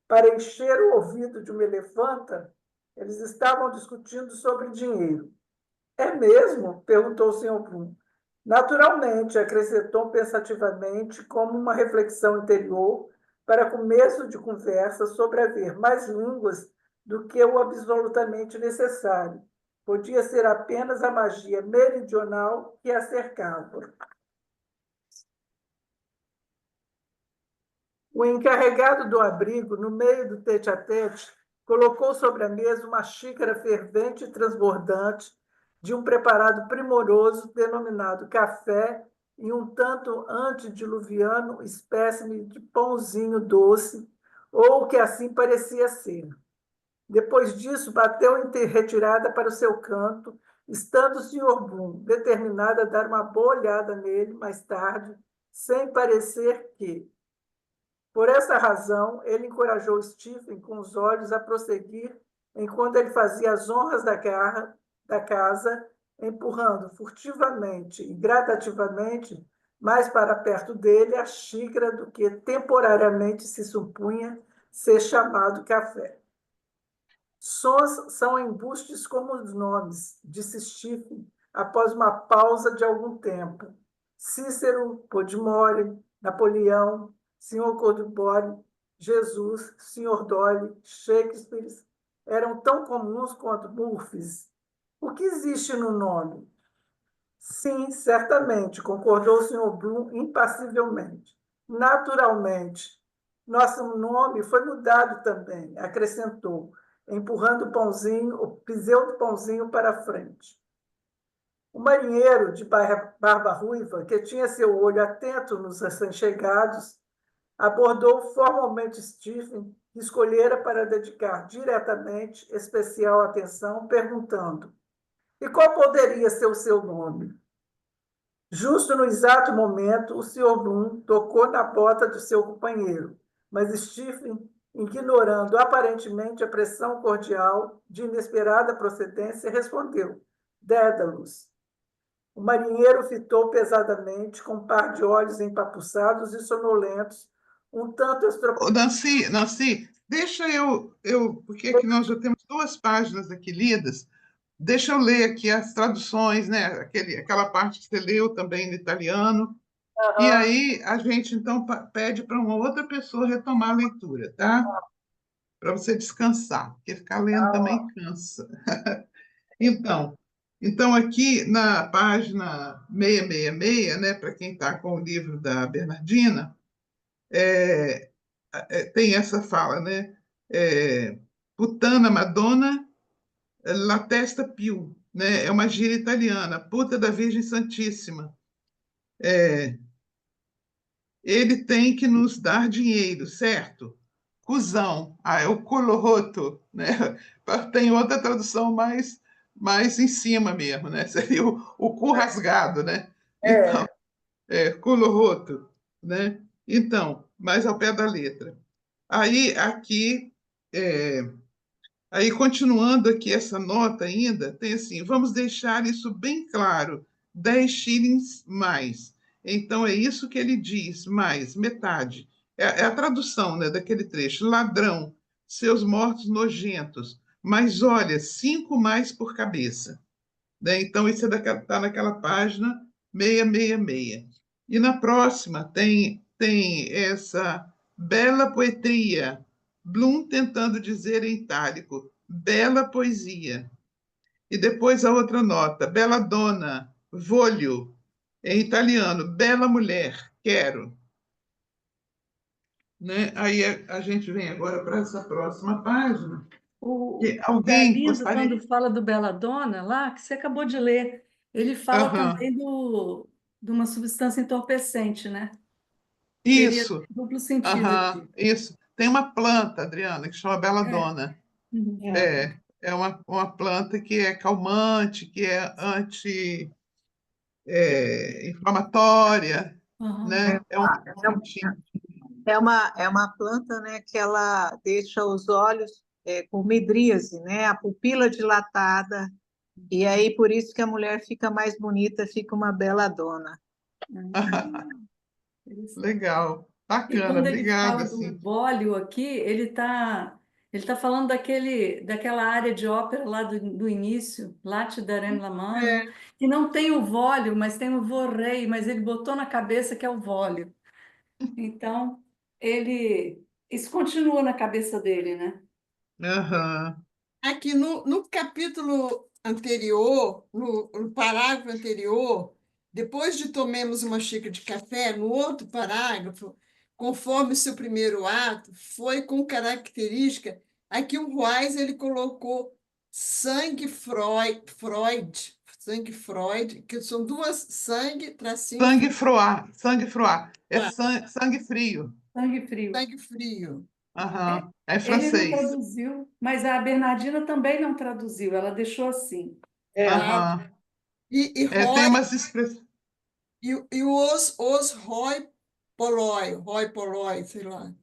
para encher o ouvido de uma elefanta, eles estavam discutindo sobre dinheiro. É mesmo? Perguntou o Sr. Bloom. Naturalmente, acrescentou pensativamente, como uma reflexão interior, para começo de conversa sobre haver mais línguas do que o absolutamente necessário. Podia ser apenas a magia meridional que a cercava. O encarregado do abrigo, no meio do tete-a-tete, colocou sobre a mesa uma xícara fervente e transbordante de um preparado primoroso denominado café e um tanto antediluviano espécime de pãozinho doce, ou o que assim parecia ser. Depois disso, bateu em retirada para o seu canto, estando o Sr. Bloom determinado a dar uma boa olhada nele mais tarde, sem parecer que. Por essa razão, ele encorajou Stephen com os olhos a prosseguir enquanto ele fazia as honras da casa, empurrando furtivamente e gradativamente mais para perto dele a xícara do que temporariamente se supunha ser chamado café. Sons são embustes como os nomes, disse Stephen, após uma pausa de algum tempo. Cícero, Podmore, Napoleão, Sr. Cordubore, Jesus, Sr. Dolly, Shakespeare eram tão comuns quanto Murphys. O que existe no nome? Sim, certamente, concordou o Sr. Bloom impassivelmente. Naturalmente. Nosso nome foi mudado também, acrescentou, empurrando o pseudo-pãozinho para a frente. O marinheiro de barba ruiva, que tinha seu olho atento nos recém-chegados, abordou formalmente Stephen, que escolhera para dedicar diretamente especial atenção, perguntando: e qual poderia ser o seu nome? Justo no exato momento, o Sr. Bloom tocou na bota do seu companheiro, mas Stephen, ignorando aparentemente a pressão cordial de inesperada procedência, respondeu: Dédalus. O marinheiro fitou pesadamente, com um par de olhos empapuçados e sonolentos, um tanto Ô, Nancy, deixa porque aqui nós já temos 2 páginas aqui lidas, deixa eu ler aqui as traduções, né? Aquela parte que você leu também no italiano, e aí a gente então pede para uma outra pessoa retomar a leitura, tá? Para você descansar, porque ficar lendo também cansa. Então, aqui na página 666, né, para quem está com o livro da Bernardina, tem essa fala, né? Putana Madonna, la testa più, né? É uma gíria italiana, puta da Virgem Santíssima. Ele tem que nos dar dinheiro, certo? Cusão, é o culo roto, né? Tem outra tradução mais em cima mesmo, né? Seria o cu rasgado, né? Então, culo roto, né? Então, mais ao pé da letra. Aqui, aí continuando aqui essa nota ainda, tem assim, vamos deixar isso bem claro, 10 shillings mais. Então, é isso que ele diz, mais, metade. É a tradução, né, daquele trecho. Ladrão, seus mortos nojentos, mas olha, 5 mais por cabeça. Né? Então, isso está naquela página 666. E na próxima tem essa bela poetria, Bloom tentando dizer em itálico, bela poesia. E depois a outra nota, bela donna, voglio, em italiano, bela mulher, quero. Né? Aí a gente vem agora para essa próxima página. Que O alguém Galindo, gostaria. quando fala do Belladonna, lá, que você acabou de ler, ele fala Aham. também de uma substância entorpecente, né? Teria Isso, duplo sentido aham, aqui. isso. Tem uma planta, Adriana, que chama É. belladonna. Uhum. É uma planta que é calmante, que é anti-inflamatória, Aham. né? É um anti. É uma planta, né, que ela deixa os olhos com midríase, né, a pupila dilatada, e aí por isso que a mulher fica mais bonita, fica uma bela dona. Interessante. Legal, E bacana, quando ele fala obrigada, do sim. Bólio aqui, ele tá falando daquela área de ópera lá do início, lá te darem la mano, que não tem o vólio, mas tem o vorrei, mas ele botou na cabeça que é o vólio. Então, isso continua na cabeça dele, né? Aham, Aqui no capítulo anterior, no parágrafo anterior, depois de tomemos uma xícara de café, no outro parágrafo, conforme seu primeiro ato, foi com característica, aqui o Ruais ele colocou sangue Freud, Sangue Freud, que são duas sangue, tracinho, Sangue froar, sangue froar. É Froid, sangue frio. Sangue Frio. sangue frio. Aham, é Ele não francês. traduziu, mas a Bernardina também não traduziu, ela deixou assim. É, Aham. E Tem Roy, umas expressões. e os Roy Poloi, sei lá.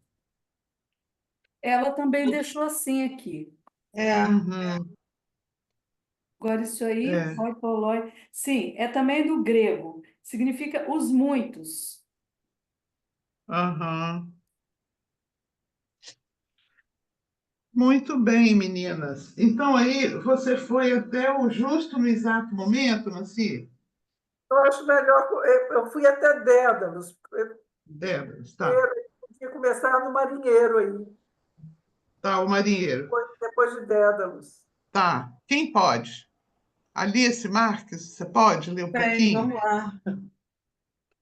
Ela também deixou assim aqui. é. Uhum, Agora, isso aí, é. hoi polloi, sim, é também do grego, significa os muitos. Aham. Muito bem, meninas. Então aí você foi até o justo no exato momento, Nancy? Eu acho melhor. Eu fui até Dédalus. Eu Débora, tá. tinha que começar no marinheiro aí, Tá, o marinheiro. depois de Dédalus. Tá. Quem pode? Alice Marques, você pode ler um Bem, pouquinho? vamos lá.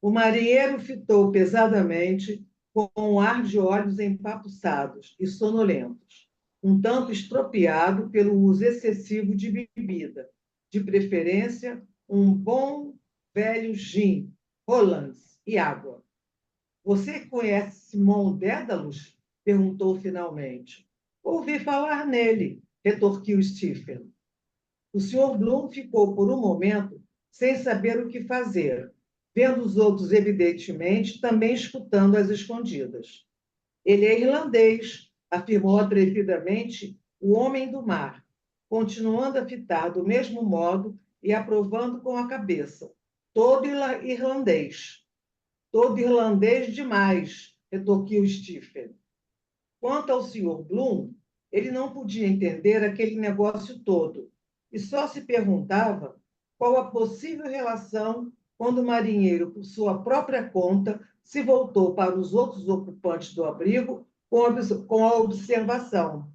O marinheiro fitou pesadamente, com um ar de olhos empapuçados e sonolentos, um tanto estropiado pelo uso excessivo de bebida, de preferência um bom velho gin, Hollands e água. Você conhece Simão Dédalus? Perguntou finalmente. Ouvi falar nele, retorquiu Stephen. O Sr. Bloom ficou por um momento sem saber o que fazer, vendo os outros, evidentemente, também escutando às escondidas. Ele é irlandês, afirmou atrevidamente o homem do mar, continuando a fitar do mesmo modo e aprovando com a cabeça. Todo irlandês. Todo irlandês demais, retorquiu Stephen. Quanto ao Sr. Bloom, ele não podia entender aquele negócio todo e só se perguntava qual a possível relação quando o marinheiro, por sua própria conta, se voltou para os outros ocupantes do abrigo com a observação.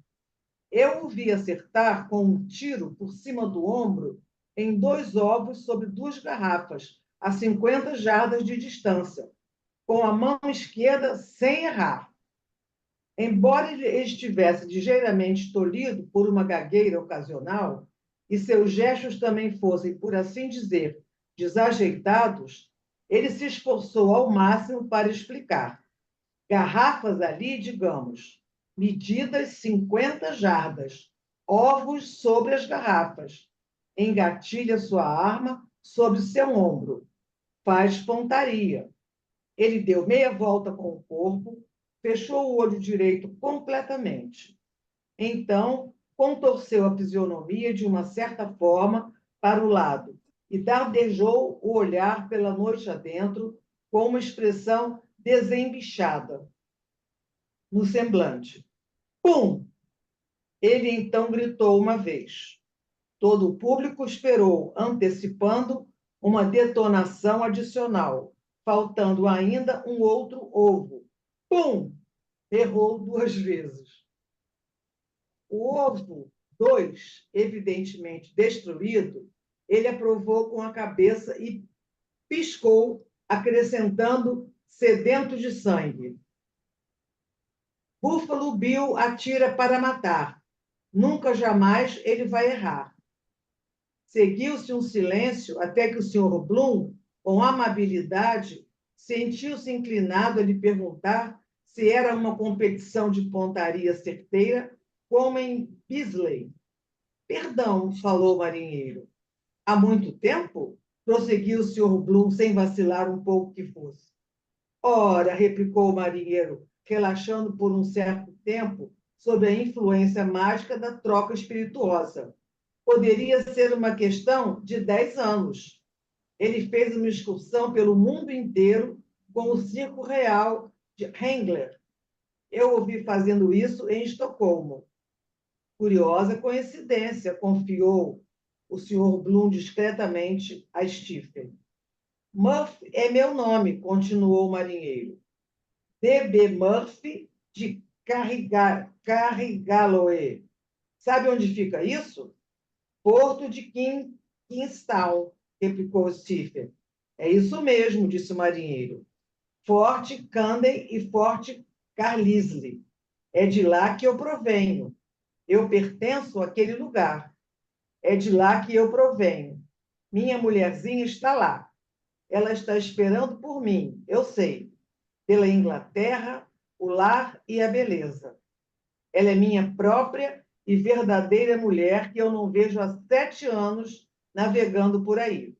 Eu o vi acertar com um tiro por cima do ombro em 2 ovos sobre 2 garrafas, a 50 jardas de distância, com a mão esquerda sem errar. Embora ele estivesse ligeiramente tolhido por uma gagueira ocasional, e seus gestos também fossem, por assim dizer, desajeitados, ele se esforçou ao máximo para explicar. Garrafas ali, digamos, medidas 50 jardas, ovos sobre as garrafas. Engatilha sua arma sobre seu ombro. Faz pontaria. Ele deu meia volta com o corpo, fechou o olho direito completamente. Então, contorceu a fisionomia de uma certa forma para o lado e dardejou o olhar pela noite adentro com uma expressão desembichada no semblante. Pum! Ele então gritou uma vez. Todo o público esperou, antecipando uma detonação adicional, faltando ainda um outro ovo. Pum! Errou 2 vezes. O ovo 2, evidentemente destruído, ele aprovou com a cabeça e piscou, acrescentando, sedento de sangue. Buffalo Bill atira para matar. Nunca jamais ele vai errar. Seguiu-se um silêncio até que o Sr. Bloom, com amabilidade, sentiu-se inclinado a lhe perguntar se era uma competição de pontaria certeira, como em Bisley. Perdão, falou o marinheiro. Há muito tempo? Prosseguiu o Sr. Bloom, sem vacilar um pouco que fosse. Ora, replicou o marinheiro, relaxando por um certo tempo sob a influência mágica da troca espirituosa. Poderia ser uma questão de 10 anos. Ele fez uma excursão pelo mundo inteiro com o Circo Real de Wrangler. Eu ouvi fazendo isso em Estocolmo. Curiosa coincidência, confiou o Sr. Bloom discretamente a Stephen. Murphy é meu nome, continuou o marinheiro. D.B. Murphy de Carrigalloe. Sabe onde fica isso? Porto de Kingstown, replicou Stephen. É isso mesmo, disse o marinheiro. Forte Camden e Forte Carlisle. É de lá que eu provenho. Eu pertenço àquele lugar. É de lá que eu provenho. Minha mulherzinha está lá. Ela está esperando por mim, eu sei, pela Inglaterra, o lar e a beleza. Ela é minha própria e verdadeira mulher que eu não vejo há 7 anos navegando por aí.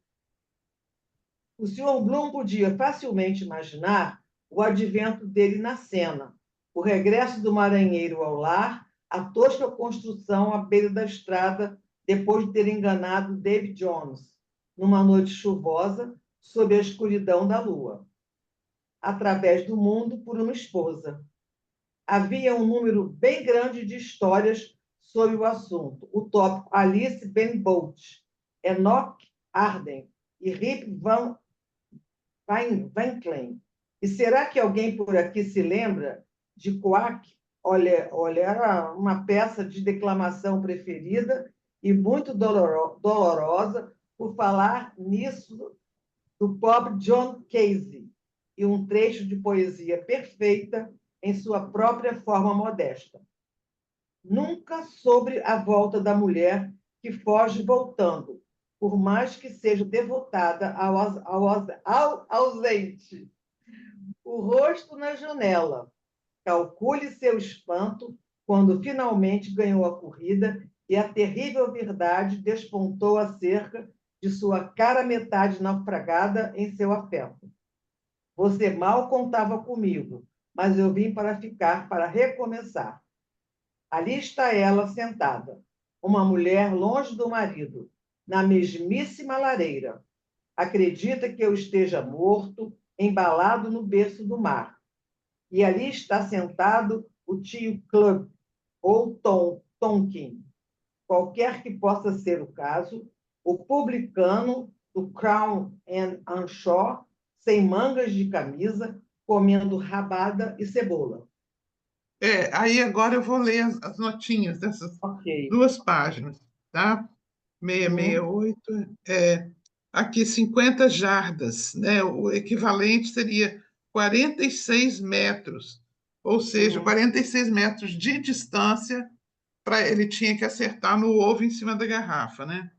O Sr. Bloom podia facilmente imaginar o advento dele na cena, o regresso do marinheiro ao lar, a tosca construção à beira da estrada depois de ter enganado David Jones, numa noite chuvosa, sob a escuridão da lua, através do mundo por uma esposa. Havia um número bem grande de histórias sobre o assunto. O tópico Alice Benbolt, Enoch Arden e Rip Van Winklen. E será que alguém por aqui se lembra de Quack? Olha, era uma peça de declamação preferida e muito dolorosa por falar nisso do pobre John Casey, e um trecho de poesia perfeita em sua própria forma modesta. Nunca sobre a volta da mulher que foge voltando, por mais que seja devotada ao ausente. O rosto na janela. Calcule seu espanto quando finalmente ganhou a corrida e a terrível verdade despontou acerca de sua cara metade naufragada em seu afeto. Você mal contava comigo, mas eu vim para ficar, para recomeçar. Ali está ela sentada, uma mulher longe do marido, na mesmíssima lareira. Acredita que eu esteja morto, embalado no berço do mar. E ali está sentado o tio Club, ou Tonkin, qualquer que possa ser o caso, o publicano do Crown and Anchor, sem mangas de camisa, comendo rabada e cebola. Aí agora eu vou ler as notinhas dessas Ok. 2 páginas, tá? 668, aqui 50 jardas, né? O equivalente seria 46 metros, ou seja, 46 metros de distância ele tinha que acertar no ovo em cima da garrafa, né?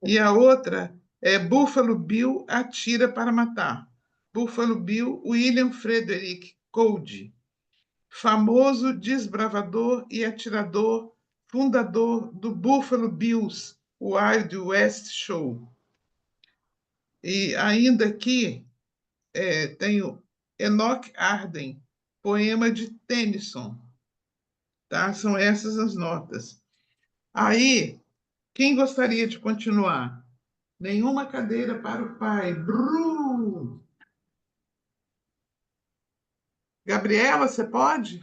E a outra é Buffalo Bill atira para matar. Buffalo Bill William Frederick Cody, famoso desbravador e atirador, fundador do Buffalo Bills Wild West Show. E ainda aqui tem o Enoch Arden, poema de Tennyson. Tá? São essas as notas. Aí, quem gostaria de continuar? Nenhuma cadeira para o pai. Brum! Gabriela, você pode?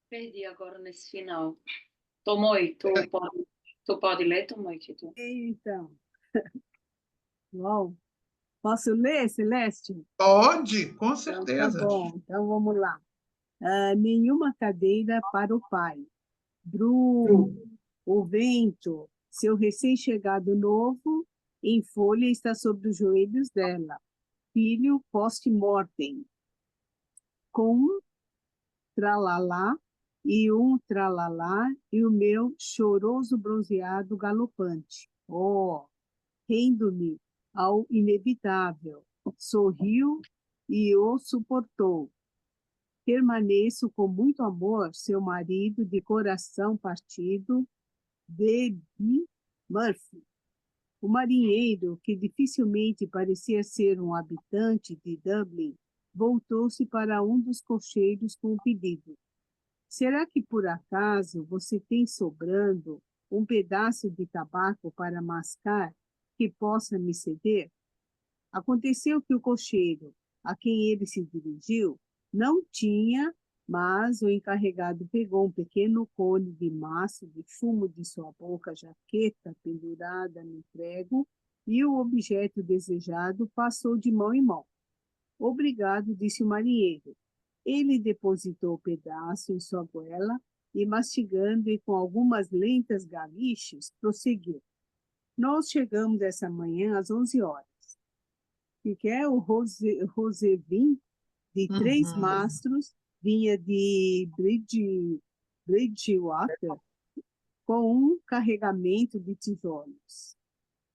Perdi agora nesse final. Tomoe, tu pode ler, Tomoe? Então, bom, posso ler, Celeste? Pode, com Então, certeza. tá bom, então vamos lá. Nenhuma cadeira para o pai. Bru, o vento, seu recém-chegado novo, em folha está sobre os joelhos dela. Filho post-mortem. Com tralalá e um tralalá e o meu choroso bronzeado galopante. Oh, rendo-me ao inevitável. Sorriu e o suportou. Permaneço com muito amor, seu marido de coração partido, D.B. Murphy. O marinheiro, que dificilmente parecia ser um habitante de Dublin, voltou-se para um dos cocheiros com o pedido. Será que, por acaso, você tem sobrando um pedaço de tabaco para mascar que possa me ceder? Aconteceu que o cocheiro, a quem ele se dirigiu, não tinha, mas o encarregado pegou um pequeno cone de maço de fumo de sua boca jaqueta pendurada no prego e o objeto desejado passou de mão em mão. Obrigado, disse o marinheiro. Ele depositou o pedaço em sua goela e, mastigando e com algumas lentas galiches, prosseguiu. Nós chegamos essa manhã às 11 horas. Que é o Rosevin, de 3 mastros, vinha de Bridgewater, com um carregamento de tijolos.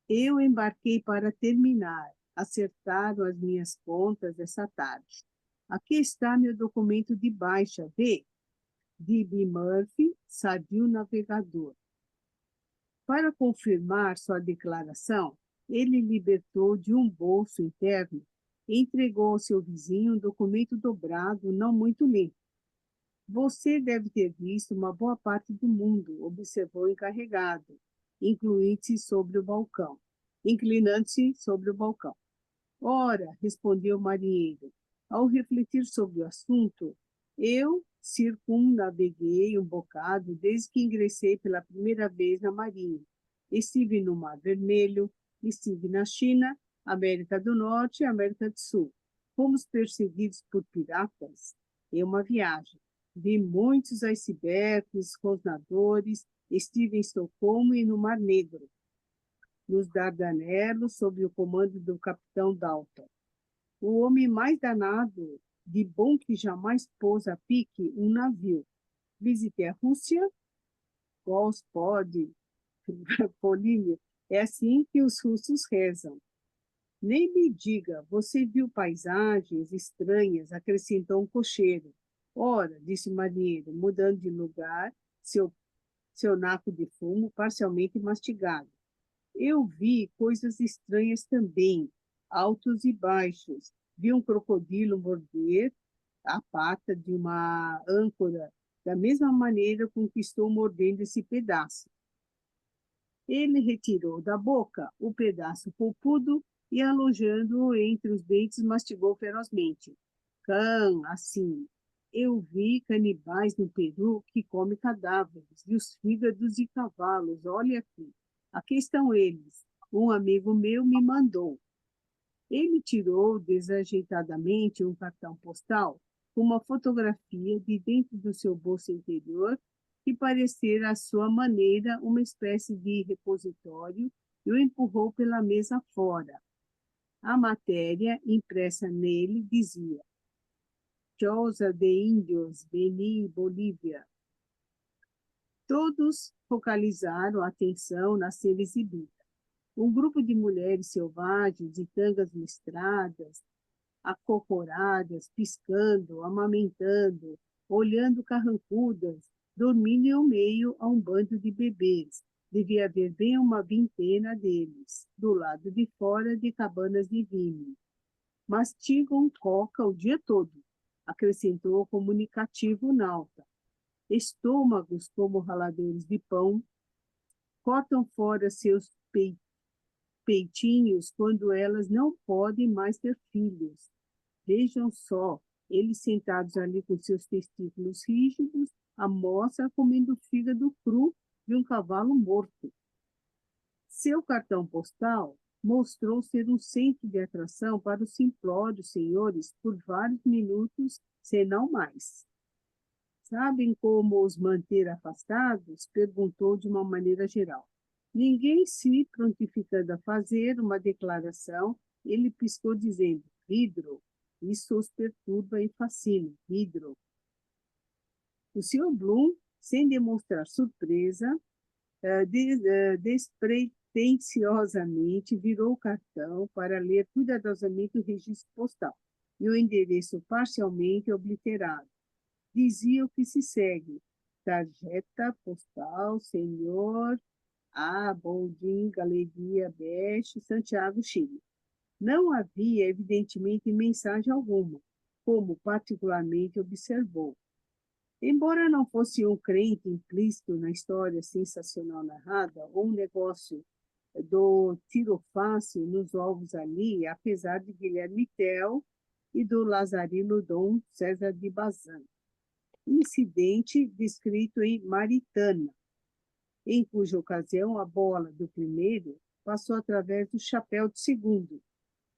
Eu embarquei para terminar. Acertaram as minhas contas essa tarde. Aqui está meu documento de baixa, vê? D.B. Murphy, sadio navegador. Para confirmar sua declaração, ele libertou de um bolso interno e entregou ao seu vizinho um documento dobrado, não muito limpo. Você deve ter visto uma boa parte do mundo, observou o encarregado, inclinando-se sobre o balcão. Ora, respondeu o marinheiro, ao refletir sobre o assunto, eu circunnaveguei um bocado desde que ingressei pela primeira vez na Marinha. Estive no Mar Vermelho, estive na China, América do Norte e América do Sul. Fomos perseguidos por piratas em uma viagem. Vi muitos icebergs, rosnadores, estive em Estocolmo e no Mar Negro, nos Dardanelos, sob o comando do capitão Dalton. O homem mais danado de bom que jamais pôs a pique um navio. Visitei a Rússia, Gospode, Polínio, é assim que os russos rezam. Nem me diga, você viu paisagens estranhas, acrescentou um cocheiro. Ora, disse o marinheiro, mudando de lugar, seu naco de fumo parcialmente mastigado. Eu vi coisas estranhas também, altos e baixos. Vi um crocodilo morder a pata de uma âncora, da mesma maneira com que estou mordendo esse pedaço. Ele retirou da boca o pedaço polpudo e, alojando-o entre os dentes, mastigou ferozmente. Cã, assim. Eu vi canibais no Peru que comem cadáveres e os fígados de cavalos. Olha aqui. Aqui estão eles. Um amigo meu me mandou. Ele tirou desajeitadamente um cartão postal com uma fotografia de dentro do seu bolso interior que parecera, à sua maneira, uma espécie de repositório e o empurrou pela mesa fora. A matéria impressa nele dizia: Choza de Índios, Beni, Bolívia. Todos focalizaram a atenção na cena exibida. Um grupo de mulheres selvagens, de tangas listradas, acocoradas, piscando, amamentando, olhando carrancudas, dormindo em meio a um bando de bebês. Devia haver bem uma vintena deles, do lado de fora de cabanas de vinho. Mastigam coca o dia todo, acrescentou o comunicativo Nauta. Estômagos como raladores de pão, cortam fora seus peitinhos quando elas não podem mais ter filhos. Vejam só, eles sentados ali com seus testículos rígidos, a moça comendo fígado cru de um cavalo morto. Seu cartão postal mostrou ser um centro de atração para os simplórios senhores por vários minutos, se não mais. Sabem como os manter afastados? Perguntou de uma maneira geral. Ninguém se prontificando a fazer uma declaração, ele piscou dizendo, vidro, isso os perturba e fascina, vidro. O Sr. Bloom, sem demonstrar surpresa, despretensiosamente virou o cartão para ler cuidadosamente o registro postal e o endereço parcialmente obliterado. Dizia o que se segue: tarjeta postal, senhor A. Boldim, Galeria Beste, Santiago, Chile. Não havia, evidentemente, mensagem alguma, como particularmente observou. Embora não fosse um crente implícito na história sensacional narrada, ou um negócio do tiro fácil nos ovos ali, apesar de Guilherme Tell e do Lazarino Dom César de Bazan. Incidente descrito em Maritana, em cuja ocasião a bola do primeiro passou através do chapéu do segundo,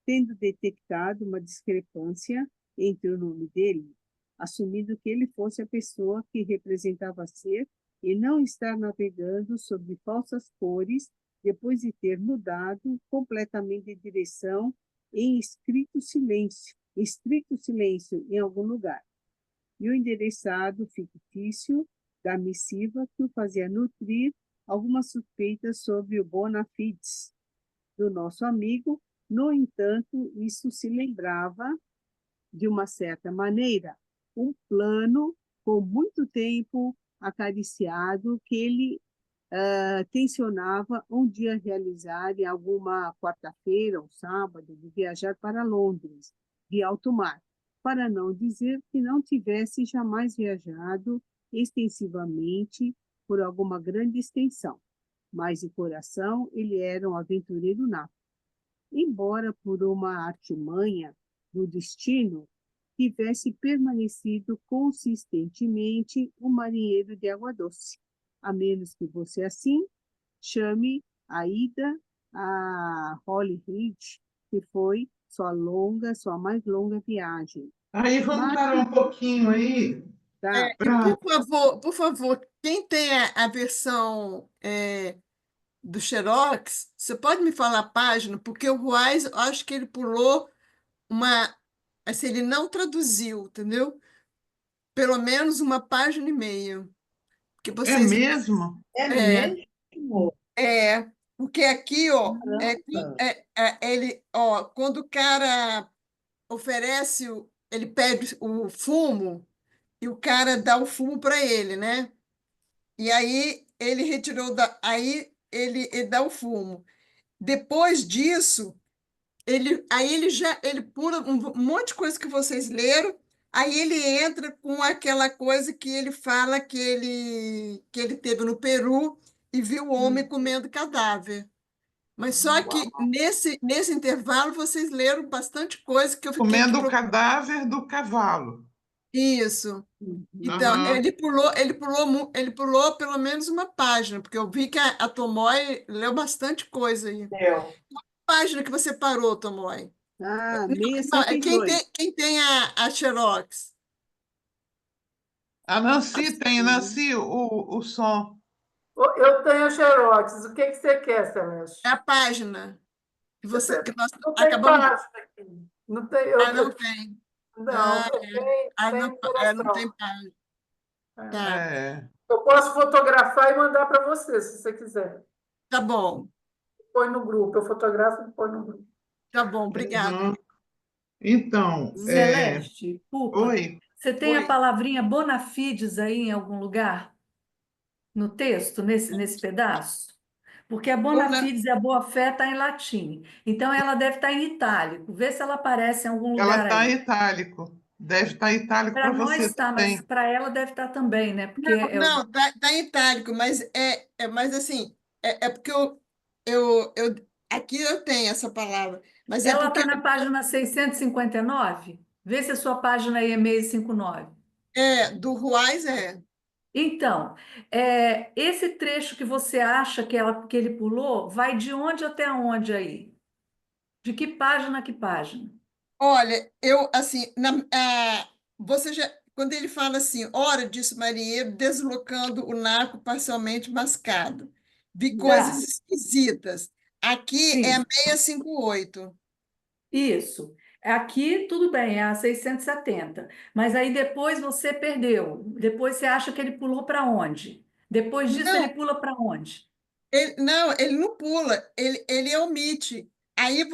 tendo detectado uma discrepância entre o nome dele, assumindo que ele fosse a pessoa que representava ser e não estar navegando sob falsas cores depois de ter mudado completamente de direção em estrito silêncio em algum lugar. E o endereçado fictício da missiva que o fazia nutrir algumas suspeitas sobre o bona fides do nosso amigo. No entanto, isso se lembrava, de uma certa maneira, um plano com muito tempo acariciado que ele tensionava um dia realizar em alguma quarta-feira ou sábado, de viajar para Londres, de alto mar, para não dizer que não tivesse jamais viajado extensivamente por alguma grande extensão. Mas de coração ele era um aventureiro nato. Embora por uma artimanha do destino tivesse permanecido consistentemente um marinheiro de água doce, a menos que você assim chame a ida a Holyhead, que foi sua mais longa viagem. Aí vamos Mas, parar um pouquinho aí. tá, E por favor, quem tem a versão do Xerox, você pode me falar a página? Porque o Wise, eu acho que ele pulou uma. Assim, ele não traduziu, entendeu? Pelo menos uma página e meia. Que É vocês. mesmo? É É, mesmo? porque aqui, ó, Caramba! ele, ó, quando o cara oferece, ele pede o fumo e o cara dá o fumo para ele, né? E aí ele retirou aí ele dá o fumo. Depois disso, ele pula um monte de coisa que vocês leram, aí ele entra com aquela coisa que ele fala que ele teve no Peru e viu o homem comendo cadáver. Mas só que nesse intervalo vocês leram bastante coisa que eu fiquei aqui Comendo o procurando. cadáver do cavalo. Isso. Então, Aham. ele pulou pelo menos uma página, porque eu vi que a Tomoy leu bastante coisa aí. Eu. Página que você parou, Tomoy? Não, quem 602. tem a Xerox? A Nancy tem, Assim, Nancy, o som. Eu tenho xerox. O que que você quer, Celeste? É a página que nós Não tem acabamos. página aqui. Não tem, Não tem. não, Ah, tem não tem interação. página. É. Tá, É. Eu posso fotografar e mandar para você, se você quiser. tá bom. Põe no grupo. Eu fotografo e põe no grupo. Tá bom, obrigada. Uhum. Então, Celeste, culpa, oi. você tem a Oi. palavrinha bona fides aí em algum lugar no texto, nesse pedaço? Porque a bona Bona- fides e a boa-fé está em latim. Então ela deve estar em itálico. Vê se ela aparece em algum Ela lugar está em aí. itálico. Deve estar em itálico Para para nós você está, mas também. para ela deve estar também, né? Porque Não, tá em itálico, mas mas assim, é porque aqui eu tenho essa palavra, mas é ela porque está na página 659. Vê se a sua página aí é 659. do Ruais é. Então, esse trecho que você acha que ele pulou, vai de onde até onde aí? De que página a que página? Olha, assim, você já, quando ele fala assim, ora, disse o marinheiro, deslocando o naco parcialmente mascado, vi coisas Já, esquisitas. Aqui é a sim, 658. isso. Aqui, tudo bem, é a 670. Mas aí depois você perdeu. Depois você acha que ele pulou para onde? Depois disso, ele Não, pula para onde? ele não pula, ele omite. Aí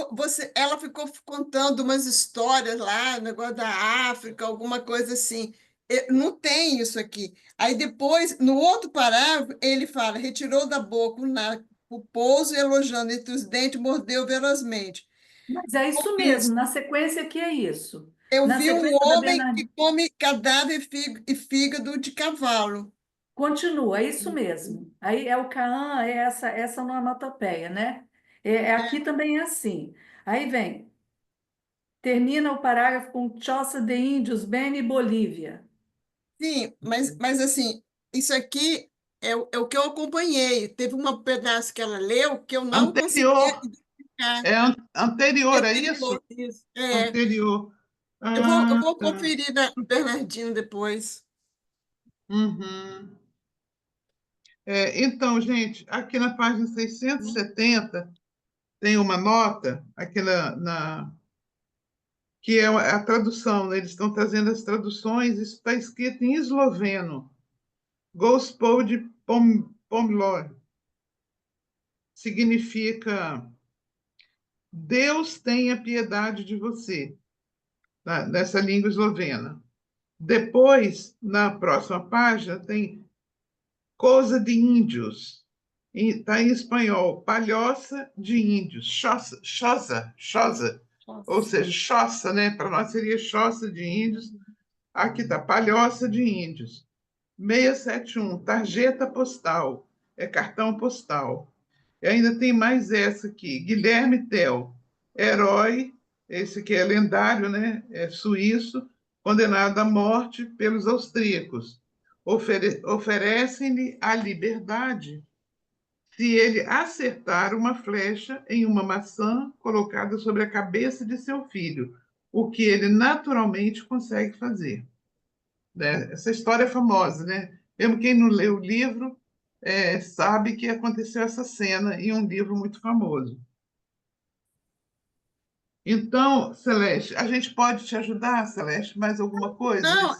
ela ficou contando umas histórias lá, negócio da África, alguma coisa assim. Não tem isso aqui. Aí depois, no outro parágrafo, ele fala: retirou da boca o pouso, elogiando entre os dentes, mordeu velozmente. Mas é isso mesmo, na sequência aqui é isso. Eu Na vi um sequência da homem que Bernardina. come cadáver e fígado de cavalo. Continua, é isso mesmo. Aí é o Caan, é essa onomatopeia, né? Aqui também é assim. Aí vem, termina o parágrafo com Choça de Índios, Beni, Bolívia. Sim, mas assim, isso aqui é o que eu acompanhei. Teve um pedaço que ela leu que eu não conseguia Anterior. identificar. É anterior a isso? Anterior, isso. Anterior. Eu Ah, vou tá. conferir no Bernardino depois. Uhum. Então, gente, aqui na página 670 tem uma nota, que é a tradução, né? Eles estão trazendo as traduções, isso está escrito em esloveno. Gospel de Pomlor significa Deus tenha piedade de você, nessa língua eslovena. Depois, na próxima página, tem Coisa de Índios. Está em espanhol, palhoça de índios, choça, ou seja, choça, né? Para nós seria choça de índios. Aqui está, palhoça de índios. 671, tarjeta postal, é cartão postal. E ainda tem mais essa aqui, Guilherme Tell, herói, esse que é lendário, né? É suíço, condenado à morte pelos austríacos. Oferecem-lhe a liberdade se ele acertar uma flecha em uma maçã colocada sobre a cabeça de seu filho, o que ele naturalmente consegue fazer. Né? Essa história é famosa, né? Mesmo quem não leu o livro sabe que aconteceu essa cena em um livro muito famoso. Então, Celeste, a gente pode te ajudar, Celeste? Mais alguma coisa? Não,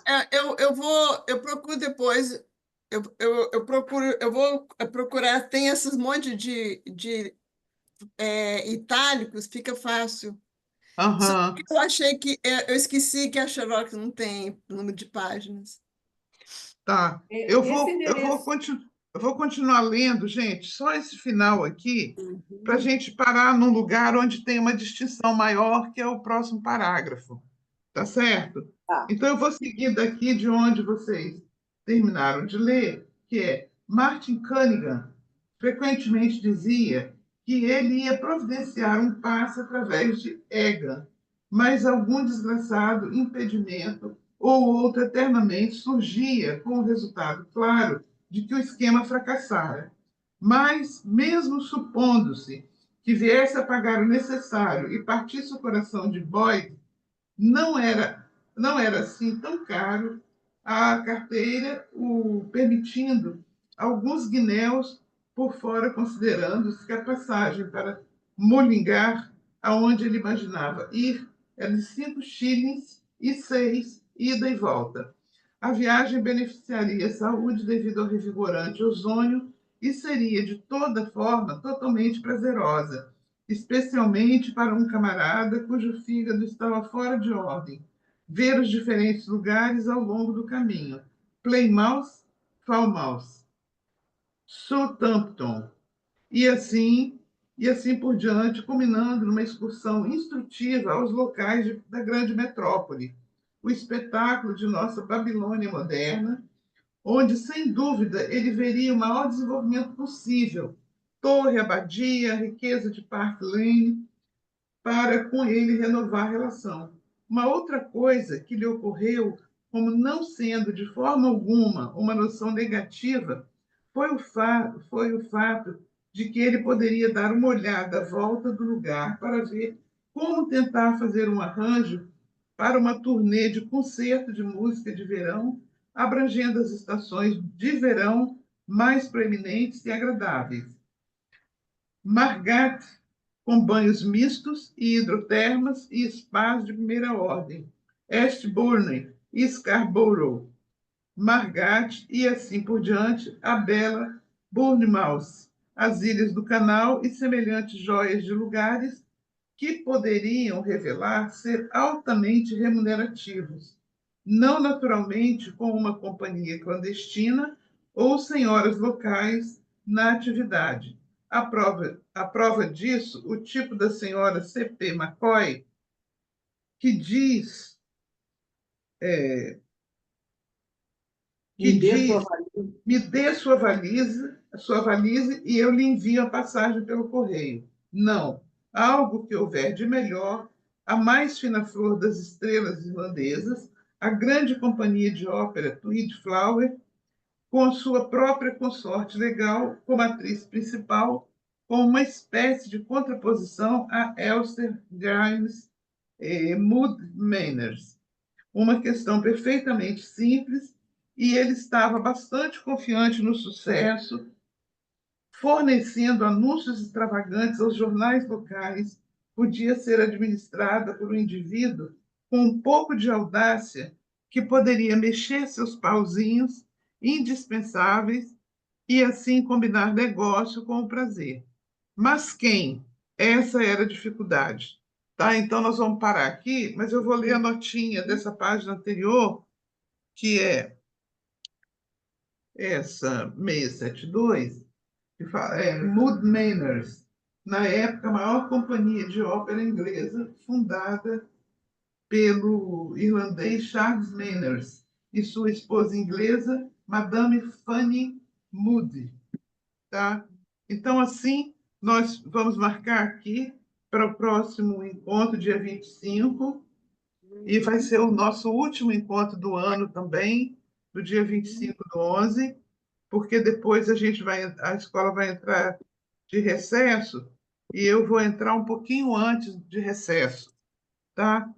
eu procuro depois, eu procuro, eu vou procurar, tem esses monte de itálicos, fica fácil. Só que Aham. eu achei que, eu esqueci que a Xerox não tem número de páginas. Tá. Esse endereço. Eu vou continuar lendo, gente, só esse final aqui, para a gente parar num lugar onde tem uma distinção maior, que é o próximo parágrafo. Tá certo? Tá. Então, eu vou seguir daqui de onde vocês terminaram de ler, que é Martin Cunningham frequentemente dizia que ele ia providenciar um passe através de Egan, mas algum desgraçado impedimento ou outro eternamente surgia com o resultado claro de que o esquema fracassara. Mas, mesmo supondo-se que viesse a pagar o necessário e partisse o coração de Boyd, não era assim tão caro a carteira, o permitindo alguns guinéus por fora, considerando-se que a passagem para Mullingar, aonde ele imaginava ir, era de 5 shillings e 6, ida e volta. A viagem beneficiaria a saúde devido ao revigorante ozônio e seria, de toda forma, totalmente prazerosa, especialmente para um camarada cujo fígado estava fora de ordem, ver os diferentes lugares ao longo do caminho. Plymouth, Falmouth, Southampton, e assim por diante, culminando numa excursão instrutiva aos locais da grande metrópole, o espetáculo de nossa Babilônia moderna, onde, sem dúvida, ele veria o maior desenvolvimento possível, torre, abadia, riqueza de Park Lane, para com ele renovar a relação. Uma outra coisa que lhe ocorreu, como não sendo de forma alguma uma noção negativa, foi o fato de que ele poderia dar uma olhada à volta do lugar para ver como tentar fazer um arranjo para uma turnê de concerto de música de verão, abrangendo as estações de verão mais proeminentes e agradáveis. Margat, com banhos mistos e hidrotermas e spas de primeira ordem. Ashbourne e Scarborough. Margat e assim por diante, a bela Bournemouth, as ilhas do canal e semelhantes joias de lugares que poderiam revelar ser altamente remunerativos, não naturalmente com uma companhia clandestina ou senhoras locais na atividade. A prova disso, o tipo da senhora C.P. McCoy, que diz, Me que dê sua diz, me dê sua valise e eu lhe envio a passagem pelo correio. Não, algo que houver de melhor, a mais fina flor das estrelas irlandesas, a grande companhia de ópera Tweed Flower, com sua própria consorte legal como atriz principal, com uma espécie de contraposição a Elster Grimes e Mood Manners. Uma questão perfeitamente simples, e ele estava bastante confiante no sucesso, fornecendo anúncios extravagantes aos jornais locais, podia ser administrada por um indivíduo com um pouco de audácia que poderia mexer seus pauzinhos indispensáveis e assim combinar negócio com o prazer. Mas quem? Essa era a dificuldade. Tá? Então, nós vamos parar aqui, mas eu vou ler a notinha dessa página anterior, que é essa 672, que fala, Mood Manners, na época a maior companhia de ópera inglesa, fundada pelo irlandês Charles Manners e sua esposa inglesa, Madame Fanny Moody. Tá? Então, assim, nós vamos marcar aqui para o próximo encontro, dia 25, e vai ser o nosso último encontro do ano também, do dia 25/11, porque depois a escola vai entrar de recesso e eu vou entrar um pouquinho antes de recesso, tá?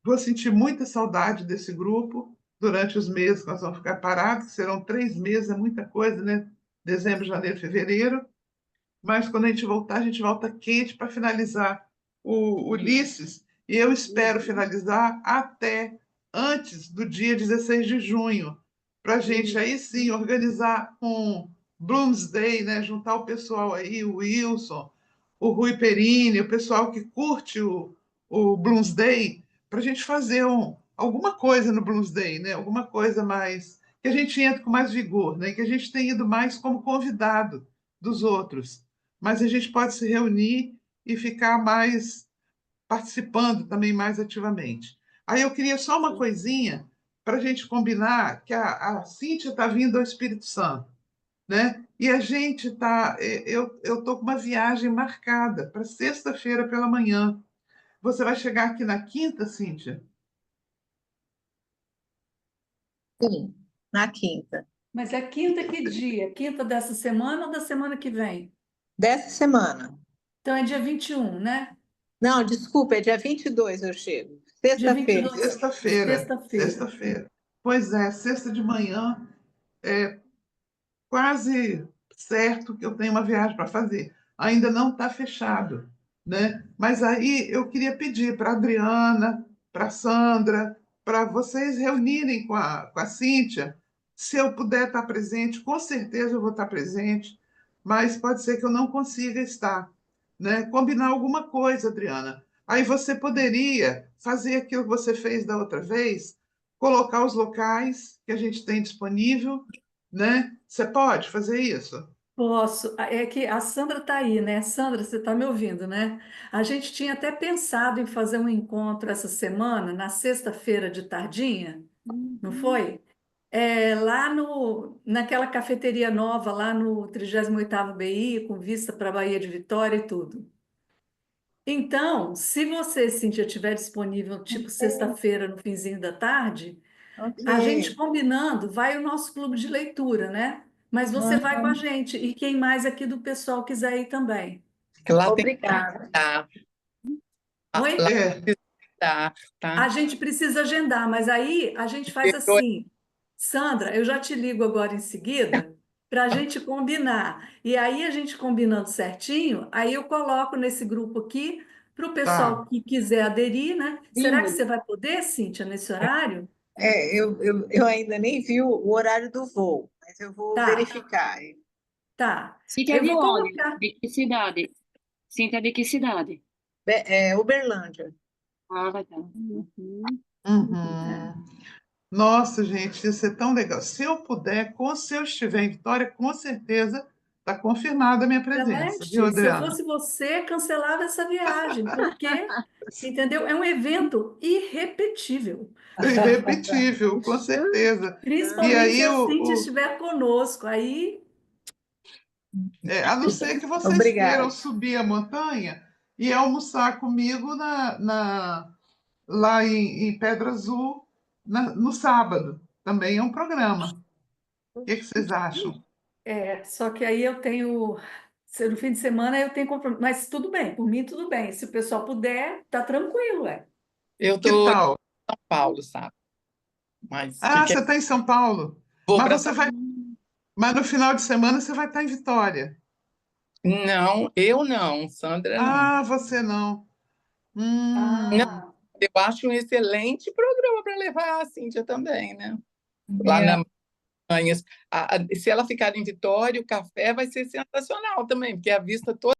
Vou sentir muita saudade desse grupo durante os meses que nós vamos ficar parados, que serão 3 meses, é muita coisa, né? Dezembro, janeiro, fevereiro. Mas quando a gente volta quente para finalizar o Ulisses, e eu espero finalizar até antes do dia 16 de junho, para a gente aí sim organizar um Bloomsday, né? Juntar o pessoal aí, o Wilson, o Rui Perini, o pessoal que curte o Bloomsday, para a gente fazer alguma coisa no Bloomsday, né? Alguma coisa mais que a gente entre com mais vigor, né? Que a gente tenha ido mais como convidado dos outros, mas a gente pode se reunir e ficar mais participando também mais ativamente. Aí eu queria só uma coisinha para a gente combinar que a Cíntia está vindo ao Espírito Santo, né? E a gente está, eu estou com uma viagem marcada para sexta-feira pela manhã. Você vai chegar aqui na quinta, Cíntia? Sim, na quinta. Mas é quinta que dia? Quinta dessa semana ou da semana que vem? Dessa semana. Então é dia 21, né? Não, desculpa, é dia 22 eu chego. Dia Sexta-feira. 22, Sexta-feira. sexta-feira. Sexta-feira. Pois é, sexta de manhã, quase certo que eu tenho uma viagem para fazer. Ainda não está fechado, né? Mas aí eu queria pedir para a Adriana, para a Sandra, para vocês reunirem com a Cíntia. Se eu puder estar presente, com certeza eu vou estar presente, mas pode ser que eu não consiga estar, né? Combinar alguma coisa, Adriana. Aí você poderia fazer aquilo que você fez da outra vez, colocar os locais que a gente tem disponível, né? Você pode fazer isso? Posso. É que a Sandra está aí, né? Sandra, você está me ouvindo, né? A gente tinha até pensado em fazer um encontro essa semana, na sexta-feira de tardinha, não foi? Lá naquela cafeteria nova, lá no 38º BI, com vista para a Baía de Vitória e tudo. Então, se você, Cíntia, estiver disponível, tipo sexta-feira, no finzinho da tarde, a gente Ok. combinando, vai o nosso clube de leitura, né? Mas você vai com a gente, e quem mais aqui do pessoal quiser ir também. Lá tem Obrigada. tá, Oi? lá É, tá, tá. A gente precisa agendar, mas aí a gente faz assim. Sandra, eu já te ligo agora em seguida para a gente combinar. E aí a gente combinando certinho, aí eu coloco nesse grupo aqui para o tá. pessoal que quiser aderir, né? Será que Sim, você vai poder, Cíntia, nesse horário? eu ainda nem vi o horário do voo, mas eu vou Tá, verificar. tá. Cíntia é Eu de vou onde? colocar. De que cidade? Cíntia é de que cidade? Uberlândia. Ah, vai estar. Uhum. Nossa, gente, isso é tão legal. Se eu puder, se eu estiver em Vitória, com certeza está confirmada a minha presença, viu, Celeste, se eu Adriana? fosse você, cancelava essa viagem, porque, entendeu? É um evento irrepetível, Irrepetível, com certeza. E principalmente se aí, a Cíntia estiver conosco. Aí, a não ser que vocês queiram Obrigada. subir a montanha e almoçar comigo lá em Pedra Azul no sábado. Também é um programa. O que vocês acham? só que aí eu tenho, no fim de semana eu tenho compromisso, mas tudo bem, por mim tudo bem. Se o pessoal puder, tá tranquilo, é. Eu Que tô em tal? São Paulo, sabe? Mas Ah, você está em São Paulo. vou Mas para você vai, mas no final de semana você vai estar em Vitória. Não, eu não, Sandra não. Ah, você não. Não, Hum, Ah, eu acho um excelente programa para levar a Cíntia também, né? Lá na Se ela ficar em Vitória, o café vai ser sensacional também, porque a vista toda